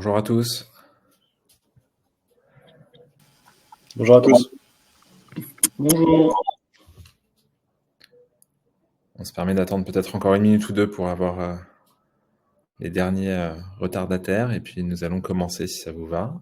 Bonjour à tous. Bonjour à tous. Bonjour. On se permet d'attendre peut-être encore une minute ou deux pour avoir les derniers retardataires et puis nous allons commencer si ça vous va.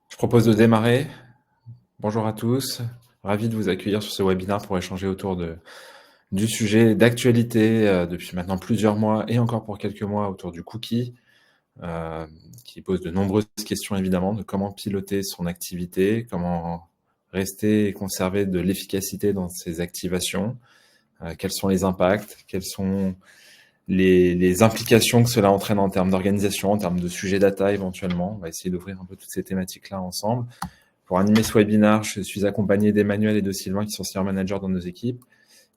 Je propose de démarrer. Bonjour à tous. Ravi de vous accueillir sur ce webinaire pour échanger autour du sujet d'actualité depuis maintenant plusieurs mois et encore pour quelques mois autour du cookie, qui pose de nombreuses questions évidemment de comment piloter son activité, comment rester et conserver de l'efficacité dans ses activations, quels sont les impacts, quels sont les implications que cela entraîne en termes d'organisation, en termes de sujets data éventuellement. On va essayer d'ouvrir un peu toutes ces thématiques-là ensemble. Pour animer ce webinaire, je suis accompagné d'Emmanuel et de Sylvain qui sont senior managers dans nos équipes.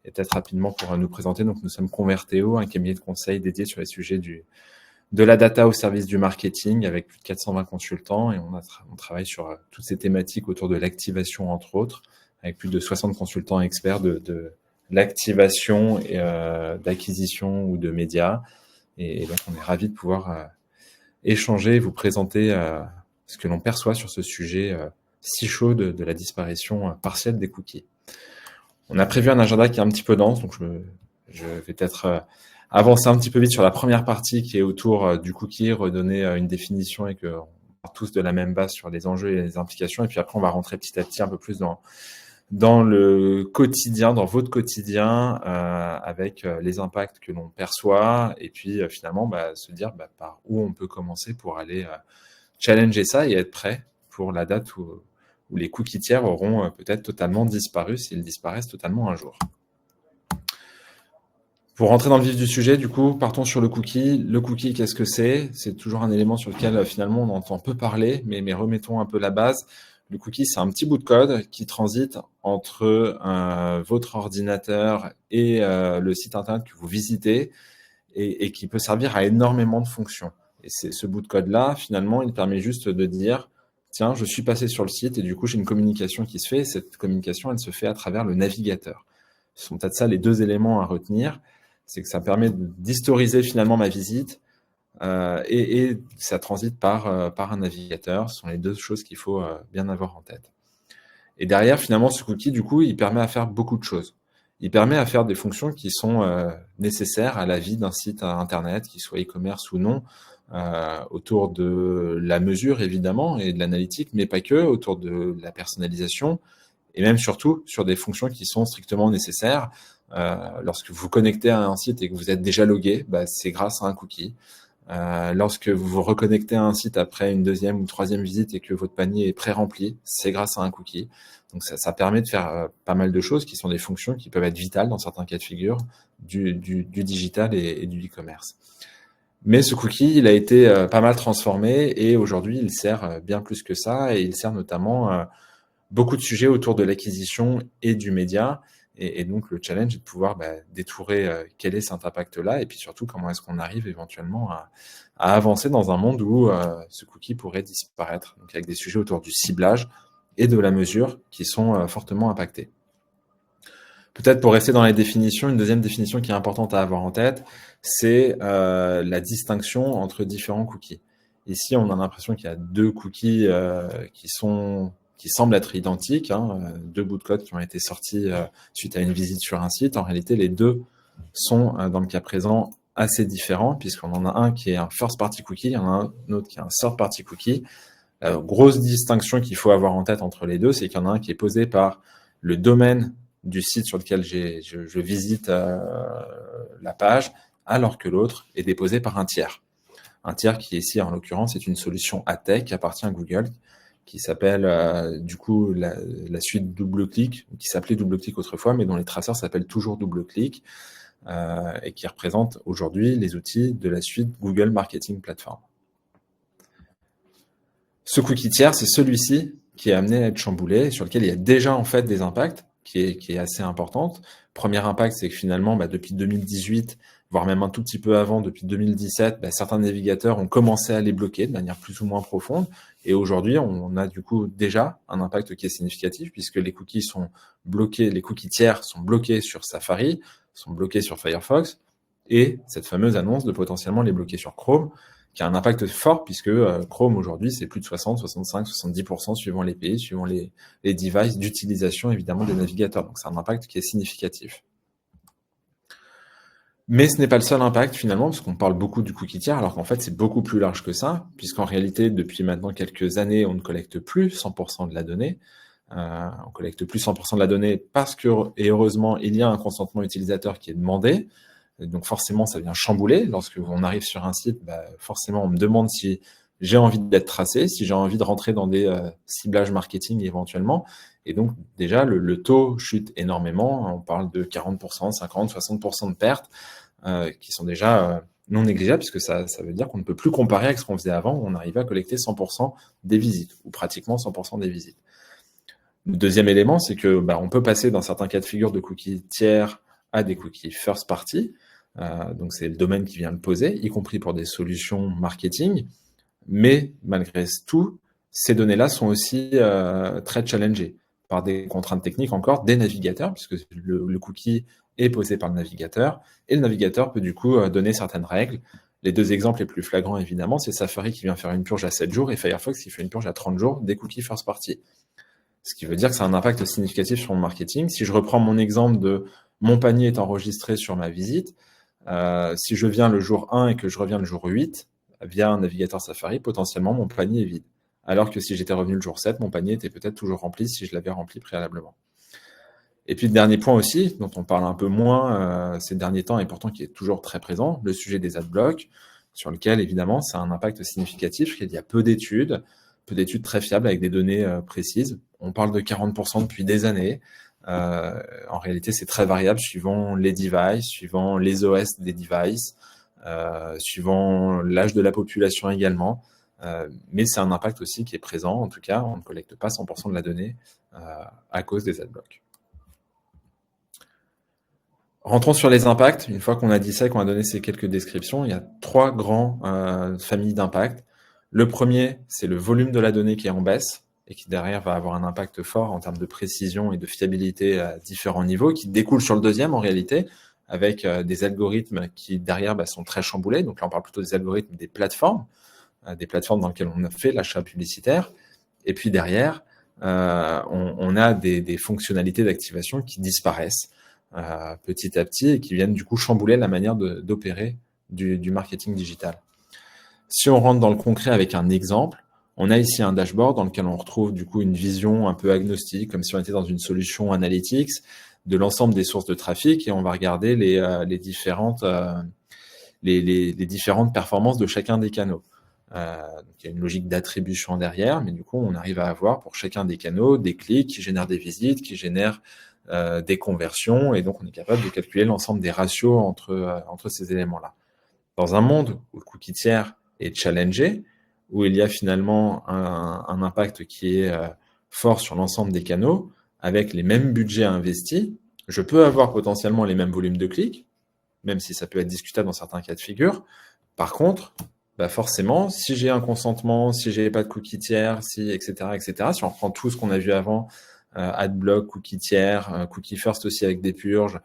Et peut-être rapidement pour nous présenter, donc nous sommes Converteo, un cabinet de conseil dédié sur les sujets de la data au service du marketing avec plus de 420 consultants et on travaille sur toutes ces thématiques autour de l'activation entre autres, avec plus de 60 consultants experts de l'activation et d'acquisition ou de médias. Et donc, on est ravis de pouvoir échanger et vous présenter ce que l'on perçoit sur ce sujet si chaud de la disparition partielle des cookies. On a prévu un agenda qui est un petit peu dense, donc je vais peut-être avancer un petit peu vite sur la première partie qui est autour du cookie, redonner une définition et qu'on part tous de la même base sur les enjeux et les implications. Et puis après, on va rentrer petit à petit un peu plus dans le quotidien, dans votre quotidien, avec les impacts que l'on perçoit, et puis finalement se dire par où on peut commencer pour aller challenger ça et être prêt pour la date où les cookies tiers auront peut-être totalement disparu, s'ils disparaissent totalement un jour. Pour rentrer dans le vif du sujet, du coup, partons sur le cookie. Le cookie, qu'est-ce que c'est? C'est toujours un élément sur lequel finalement on entend peu parler, mais remettons un peu la base. Le cookie, c'est un petit bout de code qui transite entre votre ordinateur et le site internet que vous visitez et qui peut servir à énormément de fonctions. Et c'est ce bout de code-là, finalement, il permet juste de dire « Tiens, je suis passé sur le site et du coup, j'ai une communication qui se fait. » Et cette communication, elle se fait à travers le navigateur. Ce sont peut-être ça les deux éléments à retenir. C'est que ça permet d'historiser finalement ma visite et ça transite par un navigateur. Ce sont les deux choses qu'il faut bien avoir en tête. Et derrière, finalement, ce cookie, du coup, il permet à faire beaucoup de choses. Il permet à faire des fonctions qui sont nécessaires à la vie d'un site Internet, qu'il soit e-commerce ou non, autour de la mesure, évidemment, et de l'analytique, mais pas que, autour de la personnalisation, et même surtout sur des fonctions qui sont strictement nécessaires. Lorsque vous vous connectez à un site et que vous êtes déjà logué, c'est grâce à un cookie. Lorsque vous vous reconnectez à un site après une deuxième ou troisième visite et que votre panier est pré-rempli, c'est grâce à un cookie. Donc ça permet de faire pas mal de choses qui sont des fonctions qui peuvent être vitales dans certains cas de figure du digital et du e-commerce. Mais ce cookie, il a été pas mal transformé et aujourd'hui, il sert bien plus que ça et il sert notamment beaucoup de sujets autour de l'acquisition et du média. Et donc, le challenge est de pouvoir détourer quel est cet impact-là et puis surtout, comment est-ce qu'on arrive éventuellement à avancer dans un monde où ce cookie pourrait disparaître. Donc, avec des sujets autour du ciblage et de la mesure qui sont fortement impactés. Peut-être pour rester dans les définitions, une deuxième définition qui est importante à avoir en tête, c'est la distinction entre différents cookies. Ici, on a l'impression qu'il y a deux cookies qui semblent être identiques, deux bouts de code qui ont été sortis suite à une visite sur un site. En réalité, les deux sont, dans le cas présent, assez différents, puisqu'on en a un qui est un first-party cookie, il y en a un autre qui est un third-party cookie. Grosse distinction qu'il faut avoir en tête entre les deux, c'est qu'il y en a un qui est posé par le domaine du site sur lequel je visite la page, alors que l'autre est déposé par un tiers. Un tiers qui ici, en l'occurrence, est une solution AdTech qui appartient à Google, qui s'appelle du coup la suite DoubleClick, qui s'appelait DoubleClick autrefois, mais dont les traceurs s'appellent toujours DoubleClick, et qui représente aujourd'hui les outils de la suite Google Marketing Platform. Ce cookie tiers, c'est celui-ci qui est amené à être chamboulé, sur lequel il y a déjà en fait des impacts, qui est assez importante. Premier impact, c'est que finalement, depuis 2018, voire même un tout petit peu avant, depuis 2017, certains navigateurs ont commencé à les bloquer de manière plus ou moins profonde. Et aujourd'hui, on a du coup déjà un impact qui est significatif, puisque les cookies sont bloqués, les cookies tiers sont bloqués sur Safari, sont bloqués sur Firefox, et cette fameuse annonce de potentiellement les bloquer sur Chrome, qui a un impact fort, puisque Chrome aujourd'hui, c'est plus de 60, 65, 70% suivant les pays, suivant les devices d'utilisation évidemment des navigateurs. Donc c'est un impact qui est significatif. Mais ce n'est pas le seul impact finalement, parce qu'on parle beaucoup du cookie tiers, alors qu'en fait c'est beaucoup plus large que ça, puisqu'en réalité depuis maintenant quelques années, on ne collecte plus 100% de la donnée. On collecte plus 100% de la donnée parce que, et heureusement, il y a un consentement utilisateur qui est demandé. Et donc forcément, ça vient chambouler. Lorsque on arrive sur un site, forcément, on me demande si j'ai envie d'être tracé, si j'ai envie de rentrer dans des ciblages marketing éventuellement. Et donc déjà, le taux chute énormément. On parle de 40%, 50%, 60% de pertes qui sont déjà non négligeables, puisque ça veut dire qu'on ne peut plus comparer avec ce qu'on faisait avant, où on arrivait à collecter 100% des visites, ou pratiquement 100% des visites. Le deuxième élément, c'est que on peut passer dans certains cas de figure de cookies tiers à des cookies first party. Donc c'est le domaine qui vient le poser, y compris pour des solutions marketing. Mais malgré tout, ces données-là sont aussi très challengées par des contraintes techniques encore des navigateurs, puisque le cookie est posé par le navigateur, et le navigateur peut du coup donner certaines règles. Les deux exemples les plus flagrants, évidemment, c'est Safari qui vient faire une purge à 7 jours et Firefox qui fait une purge à 30 jours des cookies first party. Ce qui veut dire que ça a un impact significatif sur le marketing. Si je reprends mon exemple de mon panier est enregistré sur ma visite, si je viens le jour 1 et que je reviens le jour 8, via un navigateur Safari, potentiellement mon panier est vide. Alors que si j'étais revenu le jour 7, mon panier était peut-être toujours rempli si je l'avais rempli préalablement. Et puis le dernier point aussi, dont on parle un peu moins ces derniers temps et pourtant qui est toujours très présent, le sujet des adblocks, sur lequel évidemment ça a un impact significatif, il y a peu d'études très fiables avec des données précises. On parle de 40% depuis des années. En réalité, c'est très variable suivant les devices, suivant les OS des devices, suivant l'âge de la population également. Mais c'est un impact aussi qui est présent. En tout cas, on ne collecte pas 100% de la donnée à cause des adblocks. Rentrons sur les impacts. Une fois qu'on a dit ça et qu'on a donné ces quelques descriptions, il y a trois grandes familles d'impacts. Le premier, c'est le volume de la donnée qui est en baisse et qui derrière va avoir un impact fort en termes de précision et de fiabilité à différents niveaux, qui découle sur le deuxième en réalité, avec des algorithmes qui derrière sont très chamboulés. Donc là, on parle plutôt des algorithmes des plateformes dans lesquelles on a fait l'achat publicitaire. Et puis derrière, on a des fonctionnalités d'activation qui disparaissent petit à petit et qui viennent du coup chambouler la manière d'opérer du marketing digital. Si on rentre dans le concret avec un exemple, on a ici un dashboard dans lequel on retrouve du coup une vision un peu agnostique, comme si on était dans une solution analytics de l'ensemble des sources de trafic et on va regarder les différentes performances de chacun des canaux. Donc il y a une logique d'attribution derrière, mais du coup on arrive à avoir pour chacun des canaux des clics qui génèrent des visites, qui génèrent des conversions, et donc on est capable de calculer l'ensemble des ratios entre ces éléments-là. Dans un monde où le cookie tiers est challengé, où il y a finalement un impact qui est fort sur l'ensemble des canaux, avec les mêmes budgets investis, je peux avoir potentiellement les mêmes volumes de clics, même si ça peut être discutable dans certains cas de figure. Par contre, forcément, si j'ai un consentement, si j'ai pas de cookie tiers, etc., si on reprend tout ce qu'on a vu avant, adblock, cookie tiers, cookie first aussi avec des purges,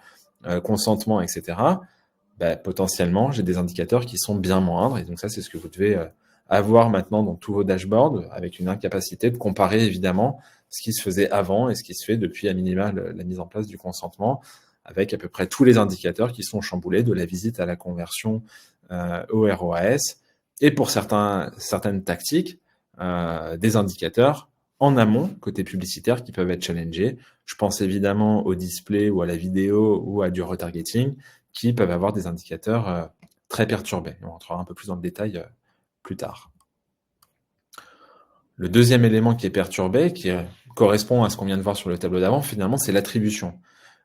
consentement, etc., potentiellement, j'ai des indicateurs qui sont bien moindres. Et donc ça, c'est ce que vous devez avoir maintenant dans tous vos dashboards, avec une incapacité de comparer évidemment ce qui se faisait avant et ce qui se fait depuis à minima la mise en place du consentement, avec à peu près tous les indicateurs qui sont chamboulés, de la visite à la conversion au ROAS, et pour certaines tactiques, des indicateurs en amont, côté publicitaire, qui peuvent être challengés. Je pense évidemment au display ou à la vidéo ou à du retargeting, qui peuvent avoir des indicateurs très perturbés. On rentrera un peu plus dans le détail plus tard. Le deuxième élément qui est perturbé, qui correspond à ce qu'on vient de voir sur le tableau d'avant, finalement, c'est l'attribution.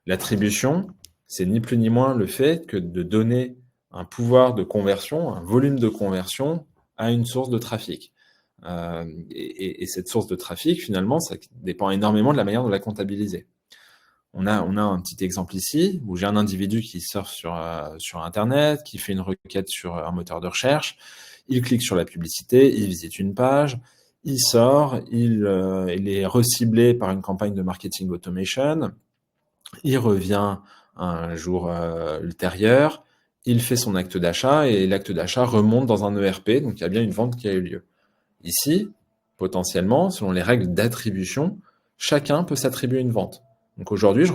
L'attribution, c'est ni plus ni moins le fait que de donner un pouvoir de conversion, un volume de conversion à une source de trafic. Et cette source de trafic, finalement, ça dépend énormément de la manière de la comptabiliser. On a un petit exemple ici, où j'ai un individu qui surfe sur Internet, qui fait une requête sur un moteur de recherche, il clique sur la publicité, il visite une page, il sort, il est reciblé par une campagne de marketing automation, il revient un jour ultérieur, il fait son acte d'achat, et l'acte d'achat remonte dans un ERP, donc il y a bien une vente qui a eu lieu. Ici, potentiellement, selon les règles d'attribution, chacun peut s'attribuer une vente. Donc aujourd'hui,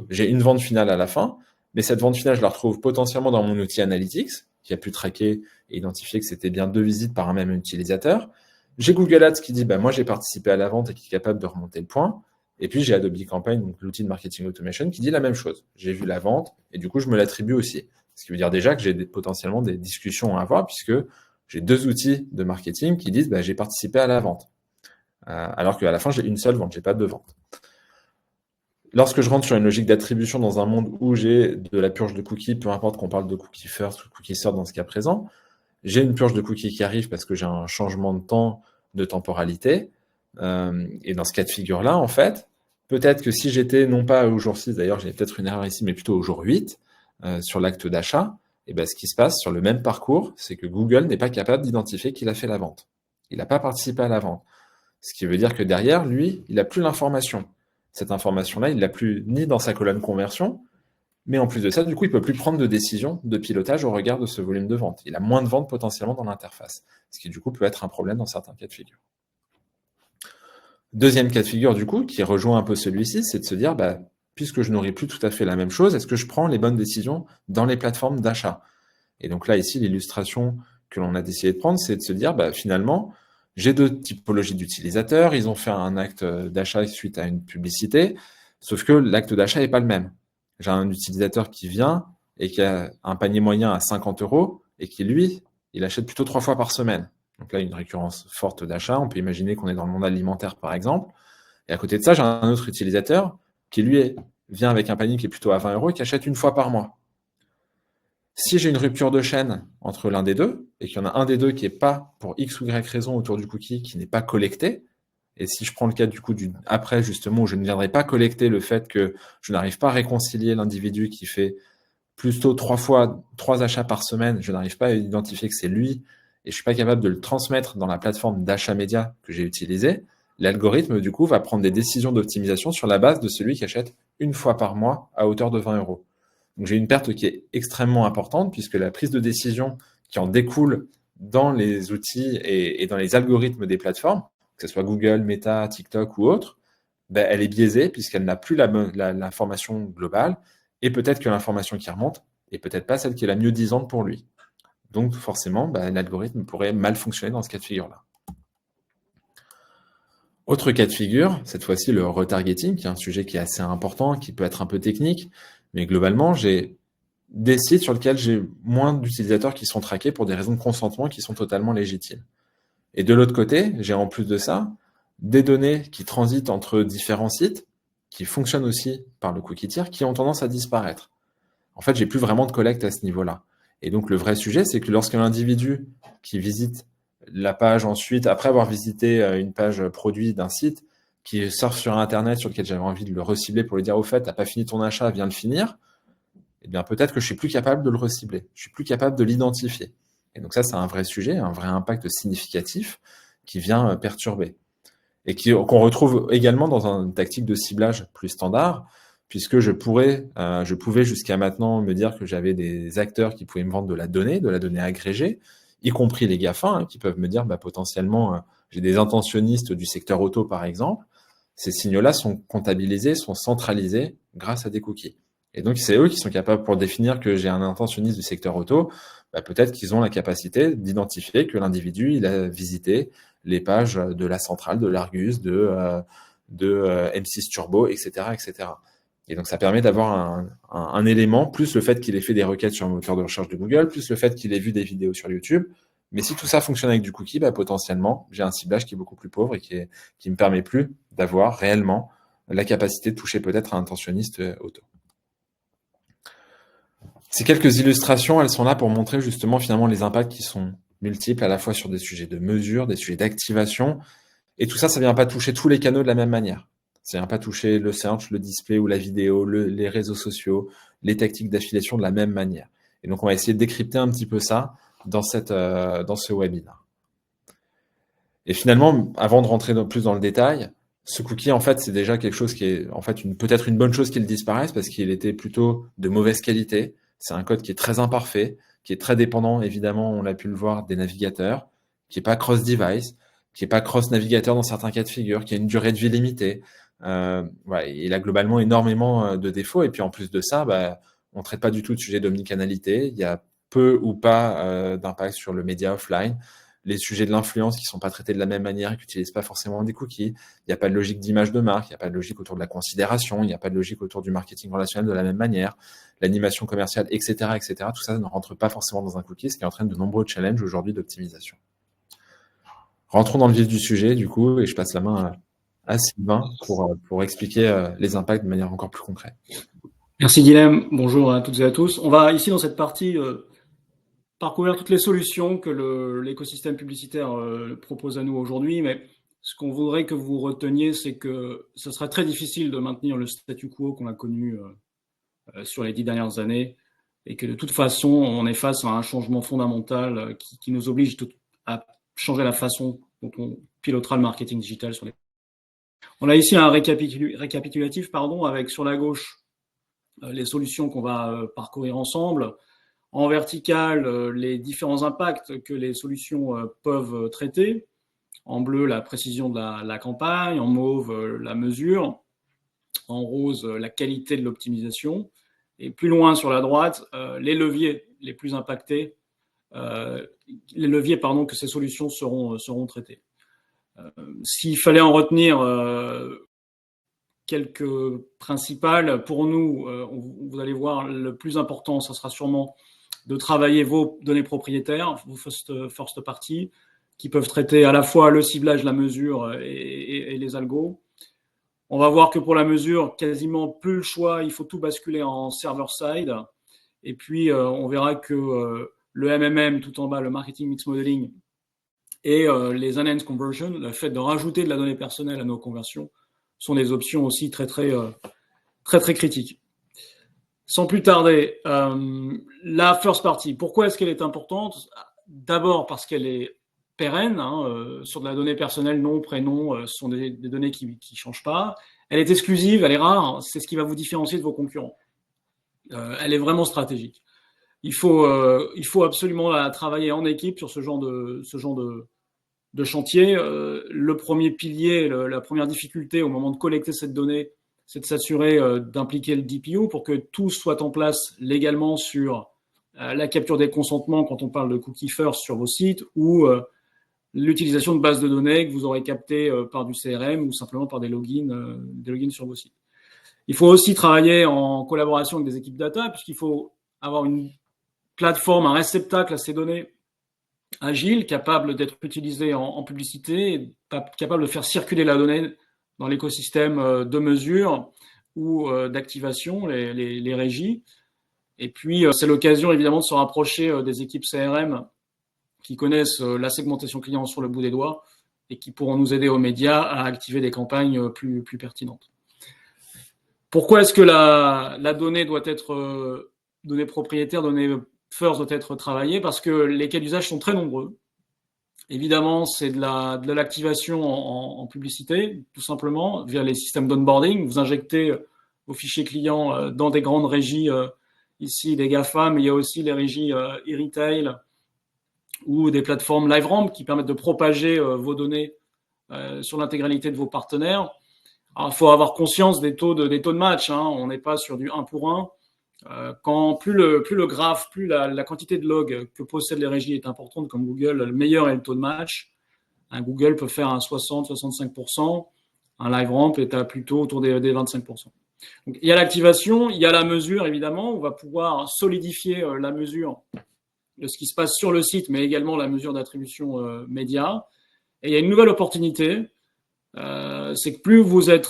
j'ai une vente finale à la fin, mais cette vente finale, je la retrouve potentiellement dans mon outil Analytics, qui a pu traquer et identifier que c'était bien 2 visites par un même utilisateur. J'ai Google Ads qui dit, moi j'ai participé à la vente et qui est capable de remonter le point. Et puis j'ai Adobe Campaign, donc l'outil de marketing automation, qui dit la même chose. J'ai vu la vente et du coup, je me l'attribue aussi. Ce qui veut dire déjà que j'ai potentiellement des discussions à avoir, puisque j'ai 2 outils de marketing qui disent j'ai participé à la vente. Alors qu'à la fin, j'ai une seule vente, j'ai pas 2 ventes. Lorsque je rentre sur une logique d'attribution dans un monde où j'ai de la purge de cookies, peu importe qu'on parle de cookie first ou cookie third dans ce cas présent, j'ai une purge de cookies qui arrive parce que j'ai un changement de temps, de temporalité. Et dans ce cas de figure-là, en fait, peut-être que si j'étais non pas au jour 6, d'ailleurs j'ai peut-être une erreur ici, mais plutôt au jour 8, sur l'acte d'achat, et ce qui se passe sur le même parcours, c'est que Google n'est pas capable d'identifier qu'il a fait la vente. Il n'a pas participé à la vente. Ce qui veut dire que derrière, lui, il n'a plus l'information. Cette information-là, il ne l'a plus ni dans sa colonne conversion, mais en plus de ça, du coup, il ne peut plus prendre de décision de pilotage au regard de ce volume de vente. Il a moins de ventes potentiellement dans l'interface, ce qui du coup peut être un problème dans certains cas de figure. Deuxième cas de figure, du coup, qui rejoint un peu celui-ci, c'est de se dire, puisque je n'aurai plus tout à fait la même chose, est-ce que je prends les bonnes décisions dans les plateformes d'achat? Et donc là, ici, l'illustration que l'on a décidé de prendre, c'est de se dire, finalement, j'ai 2 typologies d'utilisateurs, ils ont fait un acte d'achat suite à une publicité, sauf que l'acte d'achat n'est pas le même. J'ai un utilisateur qui vient et qui a un panier moyen à 50 € et qui, lui, il achète plutôt 3 fois par semaine. Donc là, une récurrence forte d'achat. On peut imaginer qu'on est dans le monde alimentaire, par exemple. Et à côté de ça, j'ai un autre utilisateur qui, lui, vient avec un panier qui est plutôt à 20 € et qui achète une fois par mois. Si j'ai une rupture de chaîne entre l'un des deux, et qu'il y en a un des deux qui n'est pas, pour X ou Y raison, autour du cookie, qui n'est pas collecté, et si je prends le cas du coup après, justement, où je ne viendrai pas collecter le fait que je n'arrive pas à réconcilier l'individu qui fait plutôt 3 achats par semaine, je n'arrive pas à identifier que c'est lui, et je ne suis pas capable de le transmettre dans la plateforme d'achat média que j'ai utilisée, l'algorithme, du coup, va prendre des décisions d'optimisation sur la base de celui qui achète une fois par mois à hauteur de 20 €. Donc j'ai une perte qui est extrêmement importante, puisque la prise de décision qui en découle dans les outils et dans les algorithmes des plateformes, que ce soit Google, Meta, TikTok ou autre, elle est biaisée puisqu'elle n'a plus l'information globale, et peut-être que l'information qui remonte est peut-être pas celle qui est la mieux disante pour lui. Donc forcément, l'algorithme pourrait mal fonctionner dans ce cas de figure-là. Autre cas de figure, cette fois-ci le retargeting, qui est un sujet qui est assez important, qui peut être un peu technique, mais globalement, j'ai des sites sur lesquels j'ai moins d'utilisateurs qui sont traqués pour des raisons de consentement qui sont totalement légitimes. Et de l'autre côté, j'ai en plus de ça des données qui transitent entre différents sites, qui fonctionnent aussi par le cookie tiers, qui ont tendance à disparaître. En fait, j'ai plus vraiment de collecte à ce niveau-là. Et donc, le vrai sujet, c'est que lorsqu'un individu qui visite la page ensuite, après avoir visité une page produit d'un site, qui surfe sur Internet sur lequel j'avais envie de le recibler pour lui dire, au fait, t'as pas fini ton achat, viens le finir, eh bien, peut-être que je suis plus capable de le recibler. Je suis plus capable de l'identifier. Et donc ça, c'est un vrai sujet, un vrai impact significatif qui vient perturber. Et qu'on retrouve également dans une tactique de ciblage plus standard, puisque je pouvais jusqu'à maintenant me dire que j'avais des acteurs qui pouvaient me vendre de la donnée agrégée, y compris les GAFA, qui peuvent me dire potentiellement, j'ai des intentionnistes du secteur auto par exemple. Ces signaux-là sont comptabilisés, sont centralisés grâce à des cookies. Et donc, c'est eux qui sont capables, pour définir que j'ai un intentionniste du secteur auto, peut-être qu'ils ont la capacité d'identifier que l'individu, il a visité les pages de la centrale, de l'Argus, de M6 Turbo, etc., etc. Et donc, ça permet d'avoir un élément, plus le fait qu'il ait fait des requêtes sur un moteur de recherche de Google, plus le fait qu'il ait vu des vidéos sur YouTube. Mais si tout ça fonctionne avec du cookie, potentiellement, j'ai un ciblage qui est beaucoup plus pauvre et qui me permet plus d'avoir réellement la capacité de toucher peut-être un intentionniste auto. Ces quelques illustrations, elles sont là pour montrer justement finalement les impacts qui sont multiples, à la fois sur des sujets de mesure, des sujets d'activation. Et tout ça, ça vient pas toucher tous les canaux de la même manière. Ça vient pas toucher le search, le display ou la vidéo, les réseaux sociaux, les tactiques d'affiliation de la même manière. Et donc, on va essayer de décrypter un petit peu ça dans ce webinaire. Et finalement, avant de rentrer plus dans le détail, ce cookie, en fait, c'est déjà quelque chose qui est en fait peut-être une bonne chose qu'il disparaisse parce qu'il était plutôt de mauvaise qualité. C'est un code qui est très imparfait, qui est très dépendant, évidemment, on l'a pu le voir, des navigateurs, qui est pas cross-device, qui est pas cross-navigateur dans certains cas de figure, qui a une durée de vie limitée. Il a globalement énormément de défauts. Et puis en plus de ça, on traite pas du tout de sujet d'omnicanalité. Il y a peu ou pas d'impact sur le média offline. Les sujets de l'influence qui sont pas traités de la même manière, qui n'utilisent pas forcément des cookies. Il n'y a pas de logique d'image de marque, il n'y a pas de logique autour de la considération, il n'y a pas de logique autour du marketing relationnel de la même manière, l'animation commerciale, etc., etc. Tout ça ne rentre pas forcément dans un cookie, ce qui entraîne de nombreux challenges aujourd'hui d'optimisation. Rentrons dans le vif du sujet, du coup, et je passe la main à Sylvain pour expliquer les impacts de manière encore plus concrète. Merci Guilhem, bonjour à toutes et à tous. On va ici dans cette partie parcourir toutes les solutions que l'écosystème publicitaire propose à nous aujourd'hui, mais ce qu'on voudrait que vous reteniez, c'est que ce sera très difficile de maintenir le statu quo qu'on a connu sur les 10 dernières années, et que de toute façon, on est face à un changement fondamental qui nous oblige à changer la façon dont on pilotera le marketing digital sur les... On a ici un récapitulatif, avec sur la gauche les solutions qu'on va parcourir ensemble. En vertical, les différents impacts que les solutions peuvent traiter. En bleu, la précision de la campagne. En mauve, la mesure. En rose, la qualité de l'optimisation. Et plus loin sur la droite, les leviers les plus impactés, les leviers que ces solutions seront traités. S'il fallait en retenir quelques principales, pour nous, vous allez voir, le plus important, ça sera sûrement de travailler vos données propriétaires, vos first party, qui peuvent traiter à la fois le ciblage, la mesure et les algos. On va voir que pour la mesure, quasiment plus le choix, il faut tout basculer en server-side. Et puis, on verra que le MMM, tout en bas, le Marketing Mix Modeling, et les Enhanced Conversion, le fait de rajouter de la donnée personnelle à nos conversions, sont des options aussi très critiques. Sans plus tarder, la first party, pourquoi est-ce qu'elle est importante? D'abord parce qu'elle est pérenne, sur de la donnée personnelle, nom, prénom, ce sont des données qui ne changent pas. Elle est exclusive, elle est rare, c'est ce qui va vous différencier de vos concurrents. Elle est vraiment stratégique. Il faut absolument travailler en équipe sur ce genre de chantier. Le premier pilier, la première difficulté au moment de collecter cette donnée, c'est de s'assurer d'impliquer le DPO pour que tout soit en place légalement sur la capture des consentements quand on parle de cookie first sur vos sites, ou l'utilisation de bases de données que vous aurez captées par du CRM ou simplement par des logins sur vos sites. Il faut aussi travailler en collaboration avec des équipes data, puisqu'il faut avoir une plateforme, un réceptacle à ces données agile, capable d'être utilisé en publicité, capable de faire circuler la donnée dans l'écosystème de mesure ou d'activation, les régies. Et puis, c'est l'occasion évidemment de se rapprocher des équipes CRM qui connaissent la segmentation client sur le bout des doigts et qui pourront nous aider aux médias à activer des campagnes plus pertinentes. Pourquoi est-ce que la donnée doit être donnée propriétaire, donnée first doit être travaillée? Parce que les cas d'usage sont très nombreux. Évidemment, c'est de l'activation en publicité, tout simplement, via les systèmes d'onboarding. Vous injectez vos fichiers clients dans des grandes régies, ici des GAFA, mais il y a aussi les régies e-retail ou des plateformes LiveRamp qui permettent de propager vos données sur l'intégralité de vos partenaires. Alors, il faut avoir conscience des taux de match, hein. On n'est pas sur du 1 pour 1. Quand plus le graphe, plus la quantité de logs que possèdent les régies est importante, comme Google, le meilleur est le taux de match. Un Google peut faire un 60-65%, un LiveRamp est à plutôt autour des 25%. Donc, il y a l'activation, il y a la mesure, évidemment. On va pouvoir solidifier la mesure de ce qui se passe sur le site, mais également la mesure d'attribution média. Et il y a une nouvelle opportunité, c'est que plus vous êtes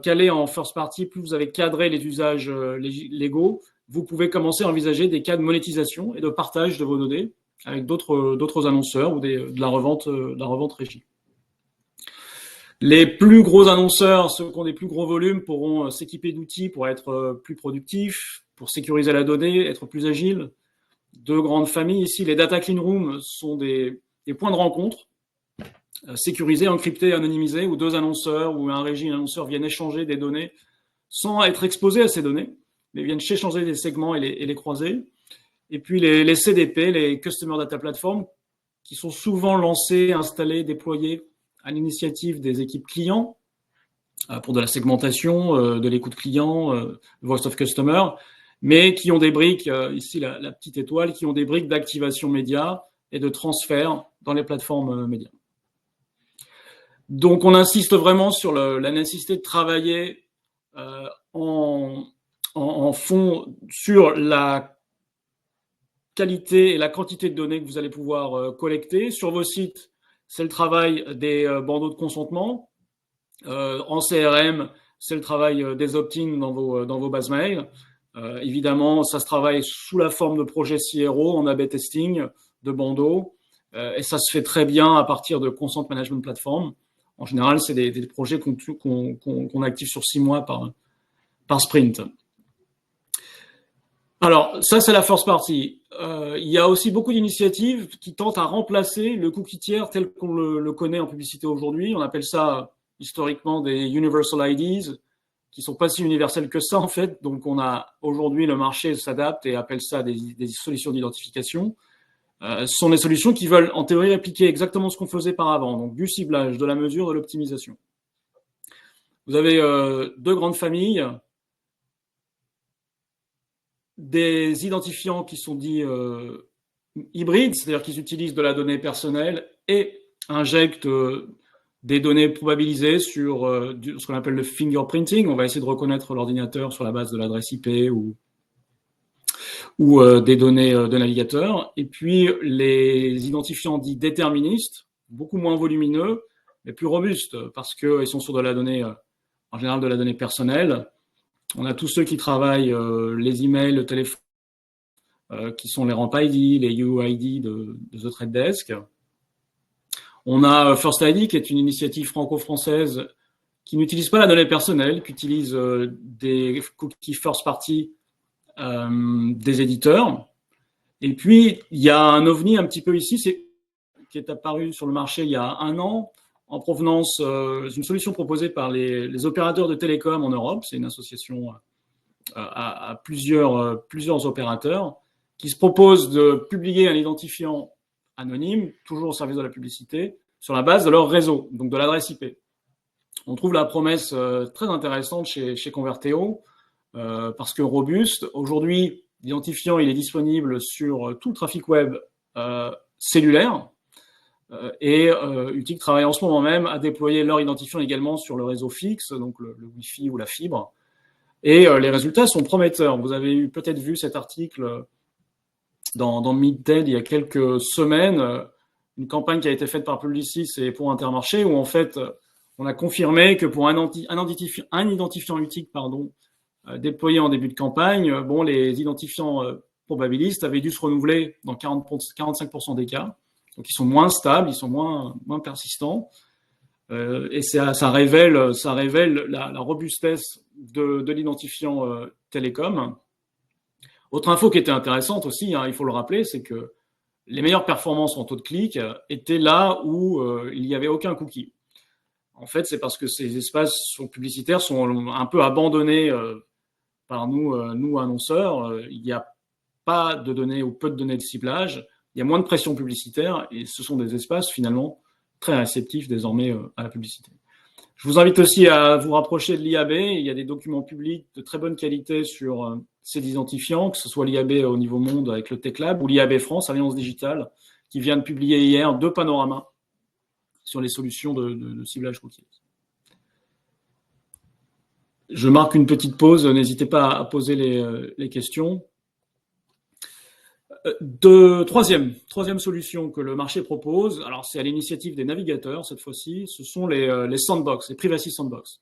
calé en first party, plus vous avez cadré les usages légaux, vous pouvez commencer à envisager des cas de monétisation et de partage de vos données avec d'autres annonceurs ou de la revente régie. Les plus gros annonceurs, ceux qui ont des plus gros volumes, pourront s'équiper d'outils pour être plus productifs, pour sécuriser la donnée, être plus agiles. Deux grandes familles ici, les data clean rooms sont des points de rencontre sécurisés, encryptés, anonymisés, où deux annonceurs ou un régie, un annonceur viennent échanger des données sans être exposés à ces données, mais viennent échanger des segments et les croiser. Et puis les CDP, les Customer Data Platform, qui sont souvent lancés, installés, déployés à l'initiative des équipes clients pour de la segmentation, de l'écoute client, Voice of Customer, mais qui ont des briques, ici la petite étoile, qui ont des briques d'activation média et de transfert dans les plateformes médias. Donc on insiste vraiment sur la nécessité de travailler en fond sur la qualité et la quantité de données que vous allez pouvoir collecter. Sur vos sites, c'est le travail des bandeaux de consentement. En CRM, c'est le travail des opt-in dans vos bases mail. Évidemment, ça se travaille sous la forme de projets CRO, en A/B testing, de bandeaux, et ça se fait très bien à partir de Consent Management Platform. En général, c'est des projets qu'on active sur 6 mois par sprint. Alors, ça, c'est la first party. Il y a aussi beaucoup d'initiatives qui tentent à remplacer le cookie tiers tel qu'on le connaît en publicité aujourd'hui. On appelle ça historiquement des Universal IDs, qui sont pas si universels que ça, en fait. Donc, on a aujourd'hui, le marché s'adapte et appelle ça des solutions d'identification. Ce sont des solutions qui veulent, en théorie, répliquer exactement ce qu'on faisait par avant. Donc, du ciblage, de la mesure, de l'optimisation. Vous avez deux grandes familles. Des identifiants qui sont dits hybrides, c'est-à-dire qu'ils utilisent de la donnée personnelle et injectent des données probabilisées sur ce qu'on appelle le fingerprinting. On va essayer de reconnaître l'ordinateur sur la base de l'adresse IP ou des données de navigateur. Et puis les identifiants dits déterministes, beaucoup moins volumineux, mais plus robustes, parce qu'ils sont sur de la donnée, en général de la donnée personnelle. On a tous ceux qui travaillent les emails, le téléphone, qui sont les Ramp ID, les UID de The Trade Desk. On a First ID, qui est une initiative franco-française qui n'utilise pas la donnée personnelle, qui utilise des cookies first party des éditeurs. Et puis, il y a un ovni un petit peu ici, qui est apparu sur le marché il y a 1 an, en provenance d'une solution proposée par les opérateurs de télécom en Europe. C'est une association à plusieurs opérateurs qui se propose de publier un identifiant anonyme, toujours au service de la publicité, sur la base de leur réseau, donc de l'adresse IP. On trouve la promesse très intéressante chez Converteo, parce que robuste. Aujourd'hui, l'identifiant il est disponible sur tout le trafic web cellulaire, et Utic travaille en ce moment même à déployer leur identifiant également sur le réseau fixe, donc le Wi-Fi ou la fibre. Et les résultats sont prometteurs. Vous avez peut-être vu cet article dans Midted il y a quelques semaines, une campagne qui a été faite par Publicis et pour Intermarché, où en fait on a confirmé que pour un identifiant Utic, déployés en début de campagne, bon, les identifiants probabilistes avaient dû se renouveler dans 45% des cas. Donc, ils sont moins stables, ils sont moins persistants. Et ça révèle la robustesse de l'identifiant télécom. Autre info qui était intéressante aussi, hein, il faut le rappeler, c'est que les meilleures performances en taux de clic étaient là où il n'y avait aucun cookie. En fait, c'est parce que ces espaces publicitaires sont un peu abandonnés par nous annonceurs. Il n'y a pas de données ou peu de données de ciblage. Il y a moins de pression publicitaire et ce sont des espaces finalement très réceptifs désormais à la publicité. Je vous invite aussi à vous rapprocher de l'IAB. Il y a des documents publics de très bonne qualité sur ces identifiants, que ce soit l'IAB au niveau monde avec le Tech Lab ou l'IAB France, Alliance Digitale, qui vient de publier hier 2 panoramas sur les solutions de ciblage routier. Je marque une petite pause, n'hésitez pas à poser les questions. Troisième solution que le marché propose, alors c'est à l'initiative des navigateurs cette fois-ci, ce sont les sandbox, les privacy sandbox,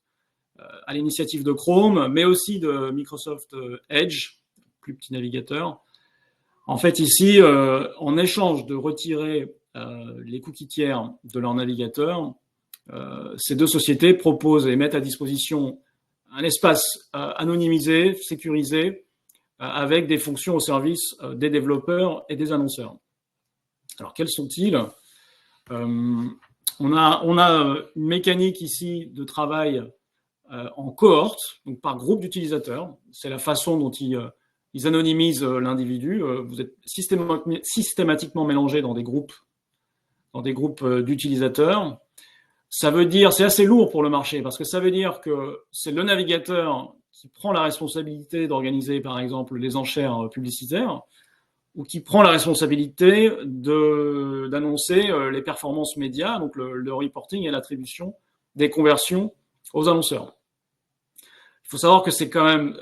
à l'initiative de Chrome, mais aussi de Microsoft Edge, plus petit navigateur. En fait, ici, en échange de retirer les cookies tiers de leur navigateur, ces deux sociétés proposent et mettent à disposition un espace anonymisé, sécurisé, avec des fonctions au service des développeurs et des annonceurs. Alors, quels sont-ils ? On a une mécanique ici de travail en cohorte, donc par groupe d'utilisateurs. C'est la façon dont ils anonymisent l'individu. Vous êtes systématiquement mélangés dans des groupes d'utilisateurs. Ça veut dire, c'est assez lourd pour le marché, parce que ça veut dire que c'est le navigateur qui prend la responsabilité d'organiser, par exemple, les enchères publicitaires, ou qui prend la responsabilité d'annoncer les performances médias, donc le reporting et l'attribution des conversions aux annonceurs. Il faut savoir que c'est quand même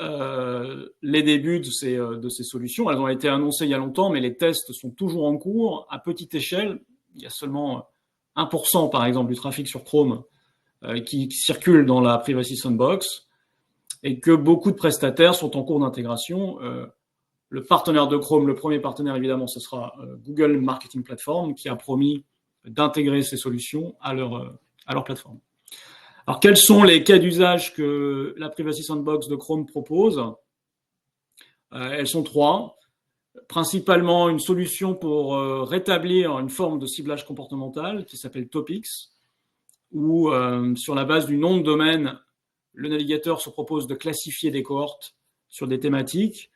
les débuts de ces solutions. Elles ont été annoncées il y a longtemps, mais les tests sont toujours en cours, à petite échelle. Il y a seulement 1%, par exemple, du trafic sur Chrome qui circule dans la Privacy Sandbox, et que beaucoup de prestataires sont en cours d'intégration. Le partenaire de Chrome, le premier partenaire évidemment, ce sera Google Marketing Platform, qui a promis d'intégrer ces solutions à leur plateforme. Alors, quels sont les cas d'usage que la Privacy Sandbox de Chrome propose ? Elles sont 3. Principalement une solution pour rétablir une forme de ciblage comportemental qui s'appelle Topics, où sur la base du nom de domaine, le navigateur se propose de classifier des cohortes sur des thématiques.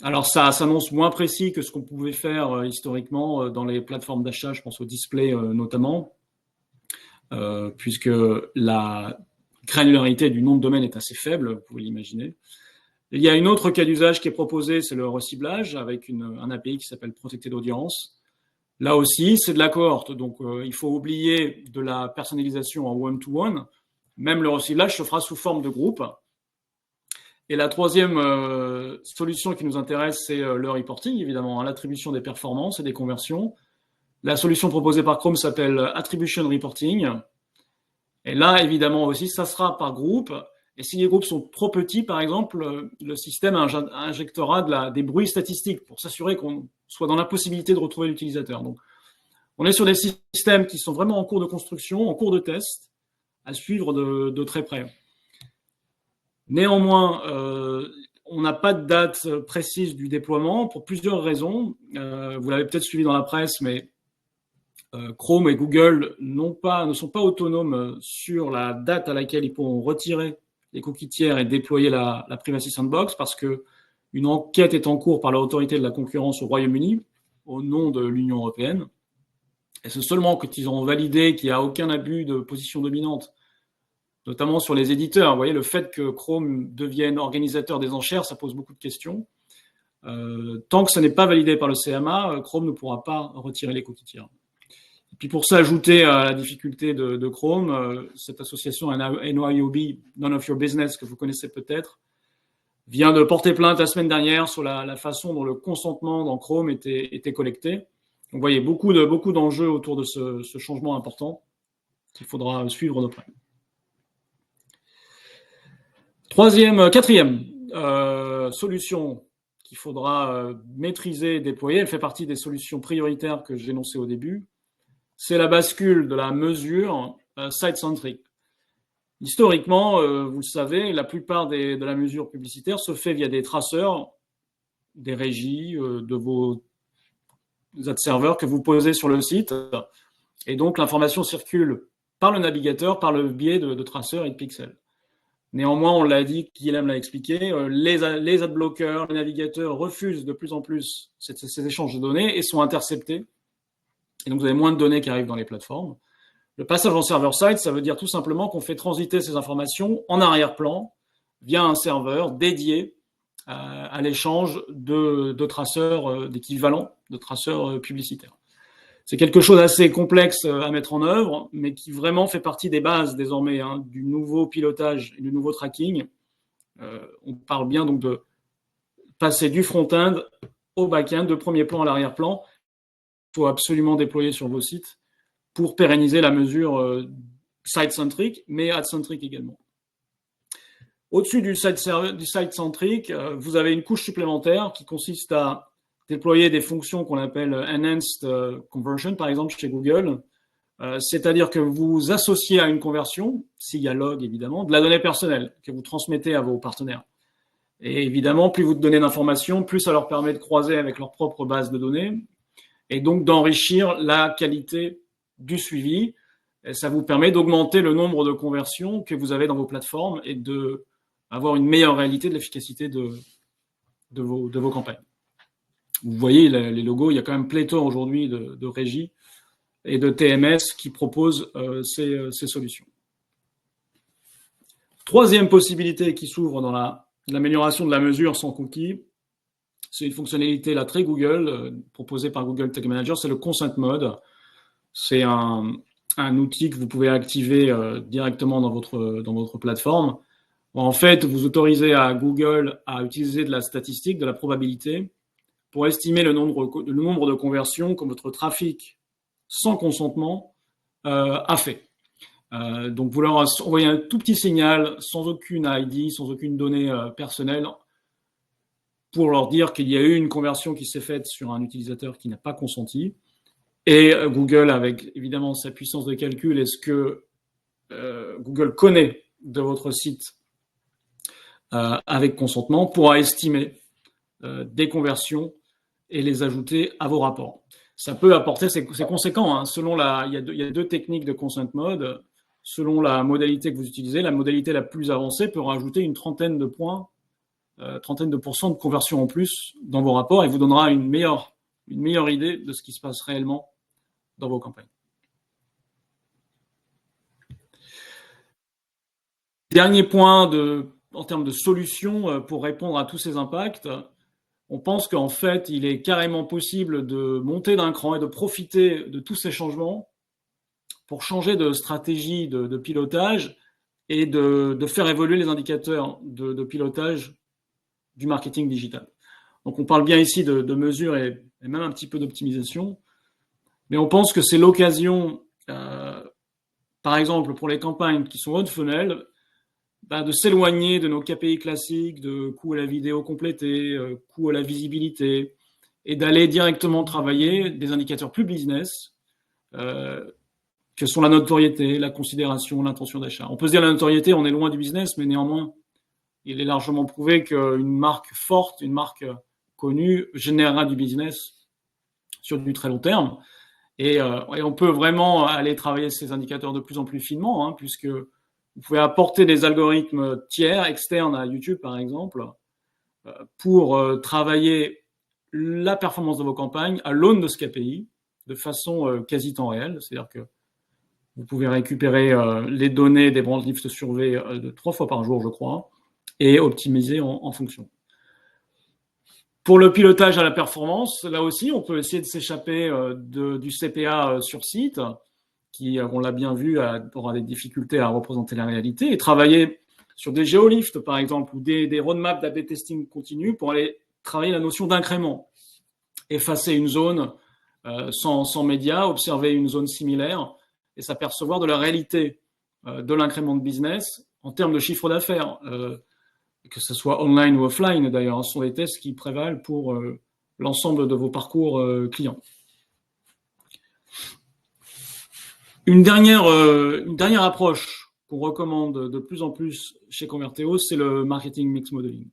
Alors ça s'annonce moins précis que ce qu'on pouvait faire historiquement dans les plateformes d'achat, je pense au display notamment, puisque la granularité du nom de domaine est assez faible, vous pouvez l'imaginer. Il y a une autre cas d'usage qui est proposé, c'est le reciblage avec un API qui s'appelle Protected Audience. Là aussi, c'est de la cohorte, donc il faut oublier de la personnalisation en one-to-one. Même le reciblage se fera sous forme de groupe. Et la troisième solution qui nous intéresse, c'est le reporting, évidemment, l'attribution des performances et des conversions. La solution proposée par Chrome s'appelle Attribution Reporting. Et là, évidemment aussi, ça sera par groupe. Et si les groupes sont trop petits, par exemple, le système injectera des bruits statistiques pour s'assurer qu'on soit dans la possibilité de retrouver l'utilisateur. Donc, on est sur des systèmes qui sont vraiment en cours de construction, en cours de test, à suivre de très près. Néanmoins, on n'a pas de date précise du déploiement pour plusieurs raisons. Vous l'avez peut-être suivi dans la presse, mais Chrome et Google ne sont pas autonomes sur la date à laquelle ils pourront retirer les cookies tiers et déployer la Privacy Sandbox, parce qu'une enquête est en cours par l'autorité de la concurrence au Royaume-Uni au nom de l'Union européenne. Et c'est seulement quand ils auront validé qu'il n'y a aucun abus de position dominante, notamment sur les éditeurs. Vous voyez, le fait que Chrome devienne organisateur des enchères, ça pose beaucoup de questions. Tant que ce n'est pas validé par le CMA, Chrome ne pourra pas retirer les cookies tiers. Et puis pour s'ajouter à la difficulté de Chrome, cette association NYOB, None of Your Business, que vous connaissez peut-être, vient de porter plainte la semaine dernière sur la façon dont le consentement dans Chrome était collecté. Donc vous voyez, beaucoup d'enjeux autour de ce changement important qu'il faudra suivre de près. Quatrième solution qu'il faudra maîtriser et déployer, elle fait partie des solutions prioritaires que j'ai énoncées au début, c'est la bascule de la mesure site-centric. Historiquement, vous le savez, la plupart de la mesure publicitaire se fait via des traceurs, des régies, de vos ad serveurs que vous posez sur le site. Et donc, l'information circule par le navigateur, par le biais de traceurs et de pixels. Néanmoins, on l'a dit, Guilhem l'a expliqué, les adblockers, les navigateurs refusent de plus en plus ces échanges de données et sont interceptés. Et donc, vous avez moins de données qui arrivent dans les plateformes. Le passage en server-side, ça veut dire tout simplement qu'on fait transiter ces informations en arrière-plan via un serveur dédié à l'échange de traceurs, d'équivalents de traceurs publicitaires. C'est quelque chose d'assez complexe à mettre en œuvre, mais qui vraiment fait partie des bases désormais du nouveau pilotage et du nouveau tracking. On parle bien donc de passer du front-end au back-end, de premier plan à l'arrière-plan. Il faut absolument déployer sur vos sites pour pérenniser la mesure site-centric, mais ad-centric également. Au-dessus du site-centric, vous avez une couche supplémentaire qui consiste à déployer des fonctions qu'on appelle Enhanced Conversion, par exemple chez Google. C'est-à-dire que vous associez à une conversion, s'il y a log évidemment, de la donnée personnelle que vous transmettez à vos partenaires. Et évidemment, plus vous donnez d'informations, plus ça leur permet de croiser avec leur propre base de données et donc d'enrichir la qualité du suivi. Et ça vous permet d'augmenter le nombre de conversions que vous avez dans vos plateformes et d'avoir une meilleure réalité de l'efficacité de vos campagnes. Vous voyez les logos, il y a quand même pléthore aujourd'hui de régies et de TMS qui proposent ces solutions. Troisième possibilité qui s'ouvre dans l'amélioration de la mesure sans cookies, c'est une fonctionnalité là très Google, proposée par Google Tag Manager, c'est le Consent Mode. C'est un outil que vous pouvez activer directement dans votre plateforme. En fait, vous autorisez à Google à utiliser de la statistique, de la probabilité, pour estimer le nombre de conversions que votre trafic sans consentement a fait. Donc, vous leur envoyez un tout petit signal sans aucune ID, sans aucune donnée personnelle, pour leur dire qu'il y a eu une conversion qui s'est faite sur un utilisateur qui n'a pas consenti. Et Google, avec évidemment sa puissance de calcul et ce que Google connaît de votre site avec consentement, pourra estimer des conversions et les ajouter à vos rapports. Ça peut apporter, c'est conséquent, hein, il y a deux techniques de consent mode. Selon la modalité que vous utilisez, la modalité la plus avancée peut rajouter une trentaine de points, trentaine de pourcents de conversion en plus dans vos rapports et vous donnera une meilleure idée de ce qui se passe réellement dans vos campagnes. Dernier point en termes de solutions pour répondre à tous ces impacts, on pense qu'en fait, il est carrément possible de monter d'un cran et de profiter de tous ces changements pour changer de stratégie de pilotage et de faire évoluer les indicateurs de pilotage du marketing digital. Donc, on parle bien ici de mesures et même un petit peu d'optimisation, mais on pense que c'est l'occasion, par exemple, pour les campagnes qui sont on-funnel, de s'éloigner de nos KPI classiques, de coût à la vidéo complétée, coût à la visibilité, et d'aller directement travailler des indicateurs plus business, que sont la notoriété, la considération, l'intention d'achat. On peut se dire la notoriété, on est loin du business, mais néanmoins, il est largement prouvé qu'une marque forte, une marque connue, générera du business sur du très long terme. Et on peut vraiment aller travailler ces indicateurs de plus en plus finement, hein, puisque vous pouvez apporter des algorithmes tiers, externes à YouTube par exemple, pour travailler la performance de vos campagnes à l'aune de ce KPI, de façon quasi temps réel. C'est-à-dire que vous pouvez récupérer les données des brand lift surveys 3 fois par jour, je crois, et optimiser en fonction. Pour le pilotage à la performance, là aussi, on peut essayer de s'échapper du CPA sur site, qui, on l'a bien vu, aura des difficultés à représenter la réalité, et travailler sur des géolifts, par exemple, ou des roadmaps d'A/B testing continu pour aller travailler la notion d'incrément. Effacer une zone sans médias, observer une zone similaire et s'apercevoir de la réalité de l'incrément de business en termes de chiffre d'affaires. que ce soit online ou offline d'ailleurs, ce sont des tests qui prévalent pour l'ensemble de vos parcours clients. Une dernière approche qu'on recommande de plus en plus chez Converteo, c'est le marketing mix modeling.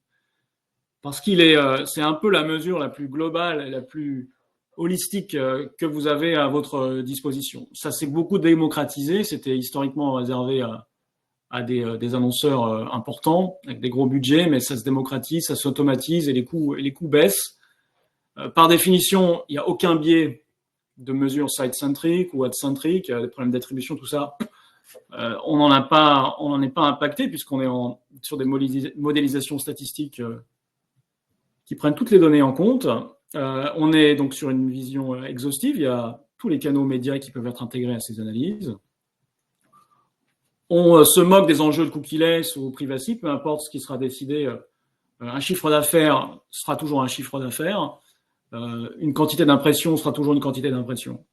Parce c'est un peu la mesure la plus globale et la plus holistique que vous avez à votre disposition. Ça s'est beaucoup démocratisé, c'était historiquement réservé à des annonceurs importants, avec des gros budgets, mais ça se démocratise, ça s'automatise et les coûts baissent. Par définition, il n'y a aucun biais de mesure site-centric ou ad-centric, des problèmes d'attribution, tout ça. On n'en est pas impacté puisqu'on est sur des modélisations statistiques qui prennent toutes les données en compte. On est donc sur une vision exhaustive. Il y a tous les canaux médias qui peuvent être intégrés à ces analyses. On se moque des enjeux de cookieless ou privacy, peu importe ce qui sera décidé. Un chiffre d'affaires sera toujours un chiffre d'affaires. Une quantité d'impression sera toujours une quantité d'impression.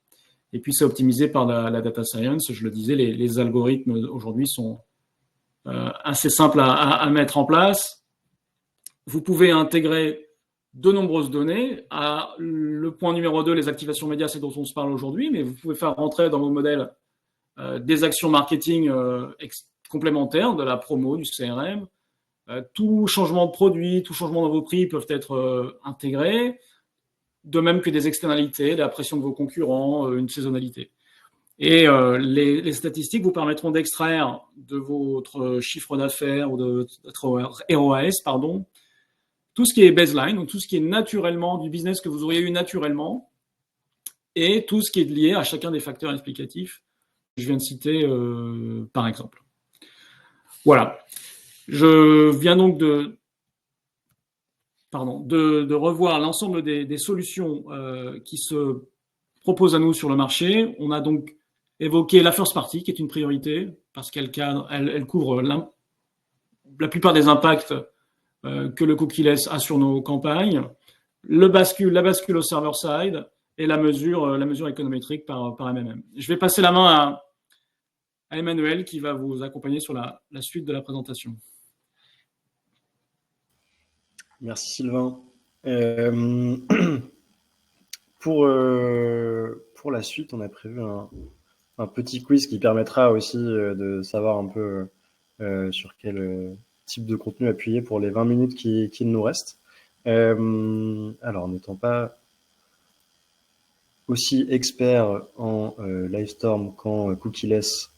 Et puis, c'est optimisé par la data science. Je le disais, les algorithmes aujourd'hui sont assez simples à mettre en place. Vous pouvez intégrer de nombreuses données. Le point numéro 2, les activations médias, c'est dont on se parle aujourd'hui, mais vous pouvez faire rentrer dans vos modèles des actions marketing complémentaires, de la promo, du CRM. Tout changement de produit, tout changement dans vos prix peuvent être intégrés, de même que des externalités, la pression de vos concurrents, une saisonnalité. Et les statistiques vous permettront d'extraire de votre chiffre d'affaires ou de votre ROAS, pardon, tout ce qui est baseline, donc tout ce qui est naturellement du business que vous auriez eu naturellement, et tout ce qui est lié à chacun des facteurs explicatifs que je viens de citer par exemple. Voilà. Je viens donc de revoir l'ensemble des solutions qui se proposent à nous sur le marché. On a donc évoqué la first party, qui est une priorité, parce qu'elle couvre la plupart des impacts que le cookieless a sur nos campagnes, la bascule au server side et la mesure économétrique par MMM. Je vais passer la main à Emmanuel qui va vous accompagner sur la suite de la présentation. Merci Sylvain. Pour la suite, on a prévu un petit quiz qui permettra aussi de savoir un peu sur quel type de contenu appuyer pour les 20 minutes qui nous restent. Alors, n'étant pas aussi expert en Livestorm qu'en cookieless,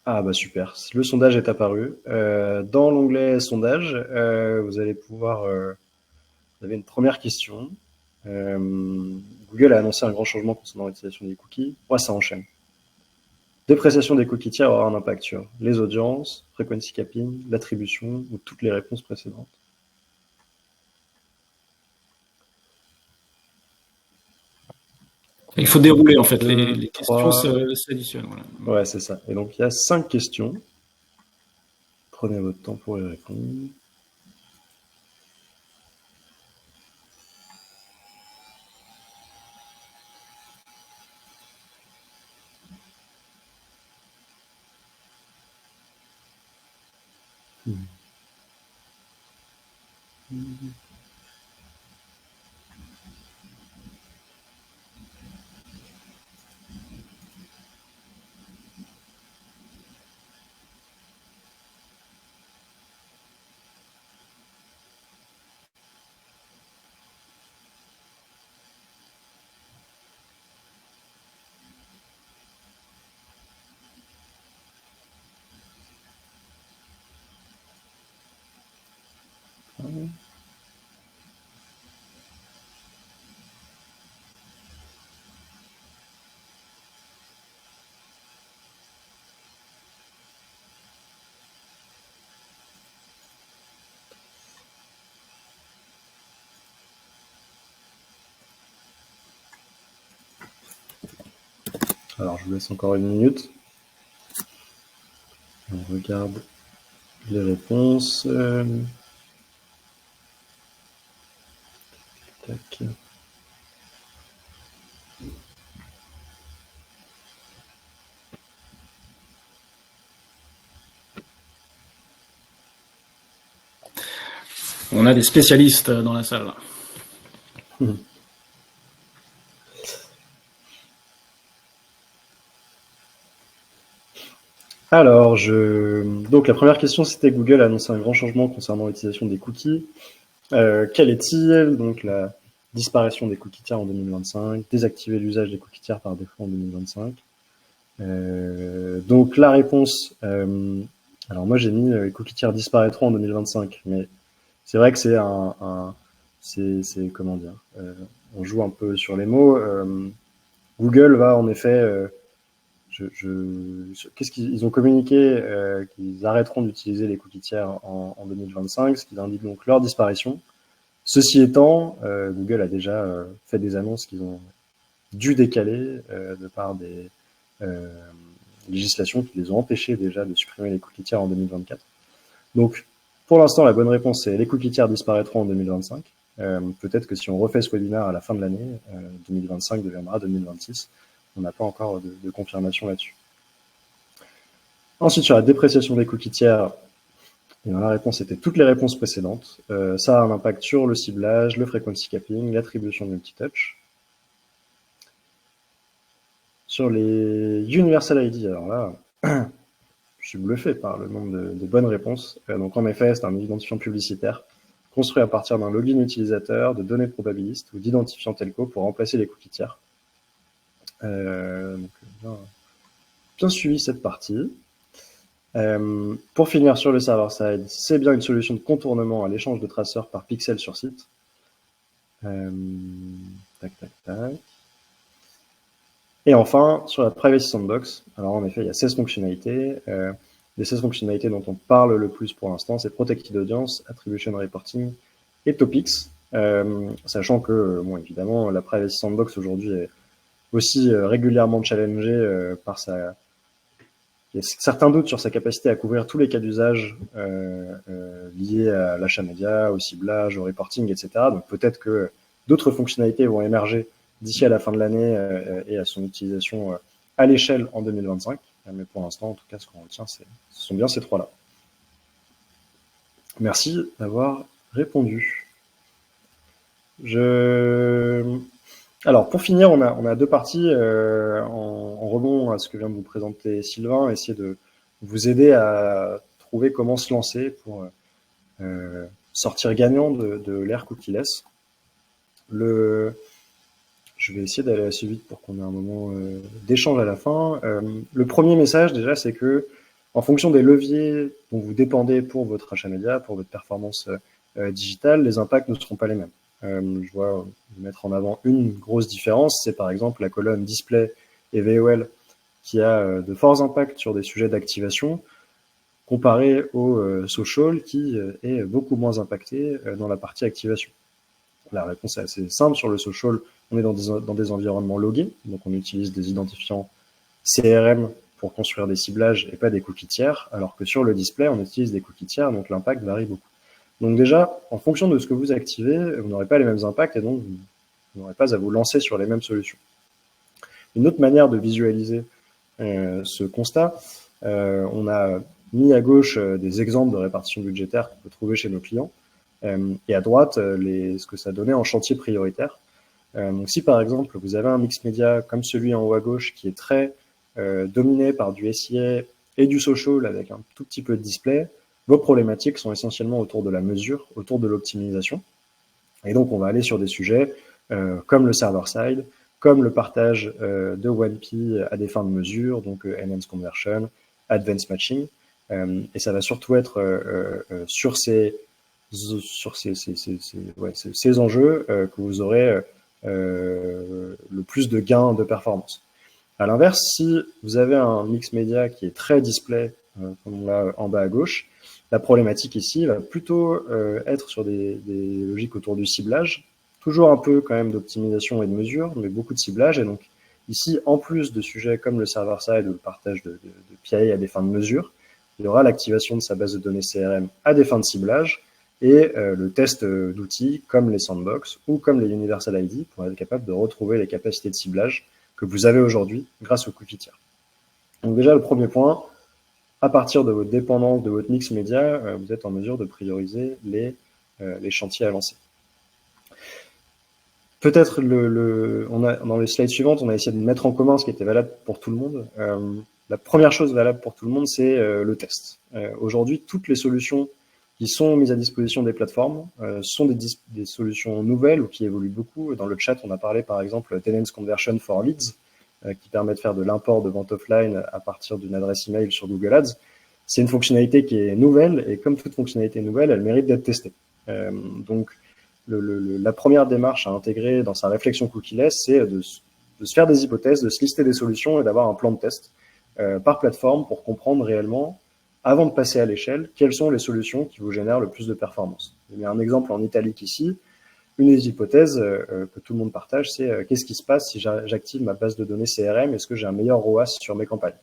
ah bah super, le sondage est apparu. Dans l'onglet sondage, vous allez pouvoir... vous avez une première question. Google a annoncé un grand changement concernant l'utilisation des cookies. Ouais, ça enchaîne. Dépréciation des cookies tiers aura un impact sur les audiences, frequency capping, l'attribution ou toutes les réponses précédentes. Il faut dérouler en fait, les questions s'additionnent. Voilà. Ouais, c'est ça. Et donc il y a 5 questions. Prenez votre temps pour y répondre. Alors, je vous laisse encore une minute. On regarde les réponses. Tac. On a des spécialistes dans la salle. Alors, donc la première question, c'était Google a annoncé un grand changement concernant l'utilisation des cookies. Quel est-il? Donc la disparition des cookies tiers en 2025, désactiver l'usage des cookies tiers par défaut en 2025. Donc la réponse, alors moi j'ai mis les cookies tiers disparaîtront en 2025, mais c'est vrai que c'est c'est comment dire, on joue un peu sur les mots. Google va en effet qu'est-ce qu'ils ont communiqué qu'ils arrêteront d'utiliser les cookies tiers en 2025, ce qui indique donc leur disparition. Ceci étant, Google a déjà fait des annonces qu'ils ont dû décaler de par des législations qui les ont empêchés déjà de supprimer les cookies tiers en 2024. Donc, pour l'instant, la bonne réponse c'est les cookies tiers disparaîtront en 2025. Peut-être que si on refait ce webinaire à la fin de l'année, 2025 deviendra 2026. On n'a pas encore de confirmation là-dessus. Ensuite, sur la dépréciation des cookies tiers, la réponse était toutes les réponses précédentes. Ça a un impact sur le ciblage, le frequency capping, l'attribution de multitouch. Sur les Universal ID, alors là, je suis bluffé par le nombre de bonnes réponses. Donc en effet, c'est un identifiant publicitaire construit à partir d'un login utilisateur, de données probabilistes ou d'identifiants telco pour remplacer les cookies tiers. Donc, bien suivi cette partie. Pour finir sur le server-side, c'est bien une solution de contournement à l'échange de traceurs par pixel sur site. Tac, tac, tac. Et enfin, sur la Privacy Sandbox, alors en effet, il y a 16 fonctionnalités. Les 16 fonctionnalités dont on parle le plus pour l'instant, c'est Protected Audience, Attribution Reporting et Topics. Sachant que, bon, évidemment, la Privacy Sandbox aujourd'hui est aussi régulièrement challengée par sa... Il y a certains doutes sur sa capacité à couvrir tous les cas d'usage liés à l'achat média, au ciblage, au reporting, etc. Donc peut-être que d'autres fonctionnalités vont émerger d'ici à la fin de l'année et à son utilisation à l'échelle en 2025. Mais pour l'instant, en tout cas, ce qu'on retient, ce sont bien ces trois-là. Merci d'avoir répondu. Alors, pour finir, on a deux parties en rebond à ce que vient de vous présenter Sylvain, essayer de vous aider à trouver comment se lancer pour sortir gagnant de l'ère cookieless. Je vais essayer d'aller assez vite pour qu'on ait un moment d'échange à la fin. Le premier message, déjà, c'est que en fonction des leviers dont vous dépendez pour votre achat média, pour votre performance digitale, les impacts ne seront pas les mêmes. Je vois mettre en avant une grosse différence, c'est par exemple la colonne display et VOL qui a de forts impacts sur des sujets d'activation comparé au social qui est beaucoup moins impacté dans la partie activation. La réponse est assez simple. Sur le social, on est dans des environnements logués, donc on utilise des identifiants CRM pour construire des ciblages et pas des cookies tiers, alors que sur le display, on utilise des cookies tiers, donc l'impact varie beaucoup. Donc déjà, en fonction de ce que vous activez, vous n'aurez pas les mêmes impacts et donc vous n'aurez pas à vous lancer sur les mêmes solutions. Une autre manière de visualiser ce constat, on a mis à gauche des exemples de répartition budgétaire qu'on peut trouver chez nos clients et à droite ce que ça donnait en chantier prioritaire. Donc si par exemple vous avez un mix média comme celui en haut à gauche qui est très dominé par du SIA et du social avec un tout petit peu de display, vos problématiques sont essentiellement autour de la mesure, autour de l'optimisation. Et donc, on va aller sur des sujets comme le server-side, comme le partage de 1P à des fins de mesure, donc Enhanced Conversion, Advanced Matching. Et ça va surtout être sur ces enjeux que vous aurez le plus de gains de performance. À l'inverse, si vous avez un mix média qui est très display, comme on l'a en bas à gauche, la problématique ici va plutôt être sur des logiques autour du ciblage, toujours un peu quand même d'optimisation et de mesure, mais beaucoup de ciblage. Et donc ici, en plus de sujets comme le server-side ou le partage de PIA à des fins de mesure, il y aura l'activation de sa base de données CRM à des fins de ciblage et le test d'outils comme les sandbox ou comme les Universal ID pour être capable de retrouver les capacités de ciblage que vous avez aujourd'hui grâce aux cookies tiers. Donc déjà, le premier point, à partir de votre dépendance, de votre mix média, vous êtes en mesure de prioriser les les chantiers à lancer. Peut-être dans les slides suivantes, on a essayé de mettre en commun ce qui était valable pour tout le monde. La première chose valable pour tout le monde, c'est le test. Aujourd'hui, toutes les solutions qui sont mises à disposition des plateformes sont des solutions nouvelles ou qui évoluent beaucoup. Dans le chat, on a parlé par exemple Tenants Conversion for Leads, qui permet de faire de l'import de vente offline à partir d'une adresse email sur Google Ads. C'est une fonctionnalité qui est nouvelle et comme toute fonctionnalité nouvelle, elle mérite d'être testée. Donc, la première démarche à intégrer dans sa réflexion cookie-less, c'est de se faire des hypothèses, de se lister des solutions et d'avoir un plan de test par plateforme pour comprendre réellement, avant de passer à l'échelle, quelles sont les solutions qui vous génèrent le plus de performance. Il y a un exemple en italique ici. Une des hypothèses que tout le monde partage, c'est qu'est-ce qui se passe si j'active ma base de données CRM? Est-ce que j'ai un meilleur ROAS sur mes campagnes?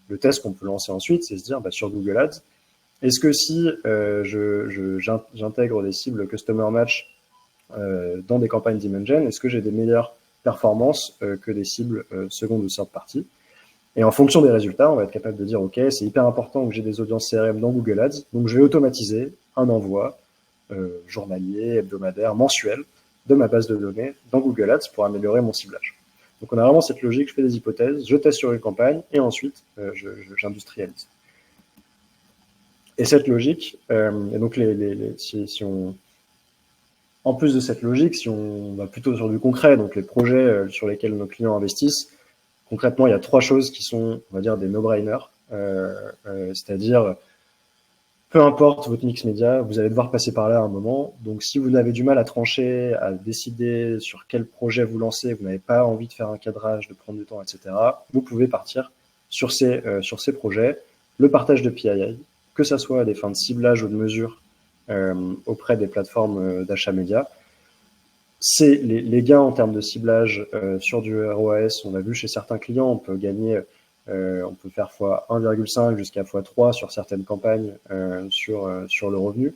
Le test qu'on peut lancer ensuite, c'est se dire sur Google Ads, est-ce que si j'intègre des cibles Customer Match dans des campagnes d'Imagen, est-ce que j'ai des meilleures performances que des cibles seconde ou third party? Et en fonction des résultats, on va être capable de dire, OK, c'est hyper important que j'ai des audiences CRM dans Google Ads, donc je vais automatiser un envoi journalier, hebdomadaire, mensuel de ma base de données dans Google Ads pour améliorer mon ciblage. Donc on a vraiment cette logique, je fais des hypothèses, je teste sur une campagne et ensuite j'industrialise. Et cette logique, et donc si on... En plus de cette logique, si on va plutôt sur du concret, donc les projets sur lesquels nos clients investissent, concrètement, il y a trois choses qui sont, on va dire, des no-brainers, c'est-à-dire, peu importe votre mix média, vous allez devoir passer par là à un moment. Donc, si vous avez du mal à trancher, à décider sur quel projet vous lancez, vous n'avez pas envie de faire un cadrage, de prendre du temps, etc., vous pouvez partir sur ces projets. Le partage de PII, que ça soit à des fins de ciblage ou de mesure auprès des plateformes d'achat média. C'est les gains en termes de ciblage sur du ROAS. On l'a vu chez certains clients, on peut gagner, on peut faire fois 1,5 jusqu'à fois 3 sur certaines campagnes sur le revenu.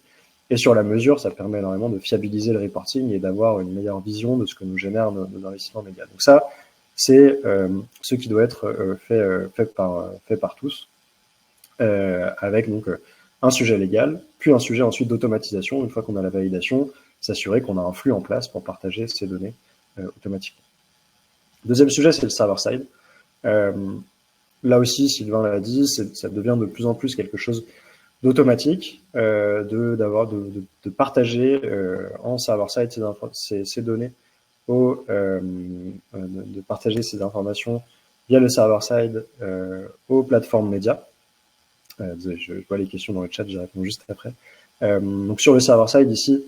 Et sur la mesure, ça permet énormément de fiabiliser le reporting et d'avoir une meilleure vision de ce que nous génèrent nos investissements médias. Donc ça, c'est ce qui doit être fait par tous, avec donc un sujet légal, puis un sujet ensuite d'automatisation. Une fois qu'on a la validation, s'assurer qu'on a un flux en place pour partager ces données automatiquement. Deuxième sujet, c'est le server-side. Là aussi, Sylvain l'a dit, ça devient de plus en plus quelque chose d'automatique, de partager en server-side ces données, de partager ces informations via le server-side aux plateformes médias. Désolé, je vois les questions dans le chat, j'y réponds juste après. Donc sur le server-side ici,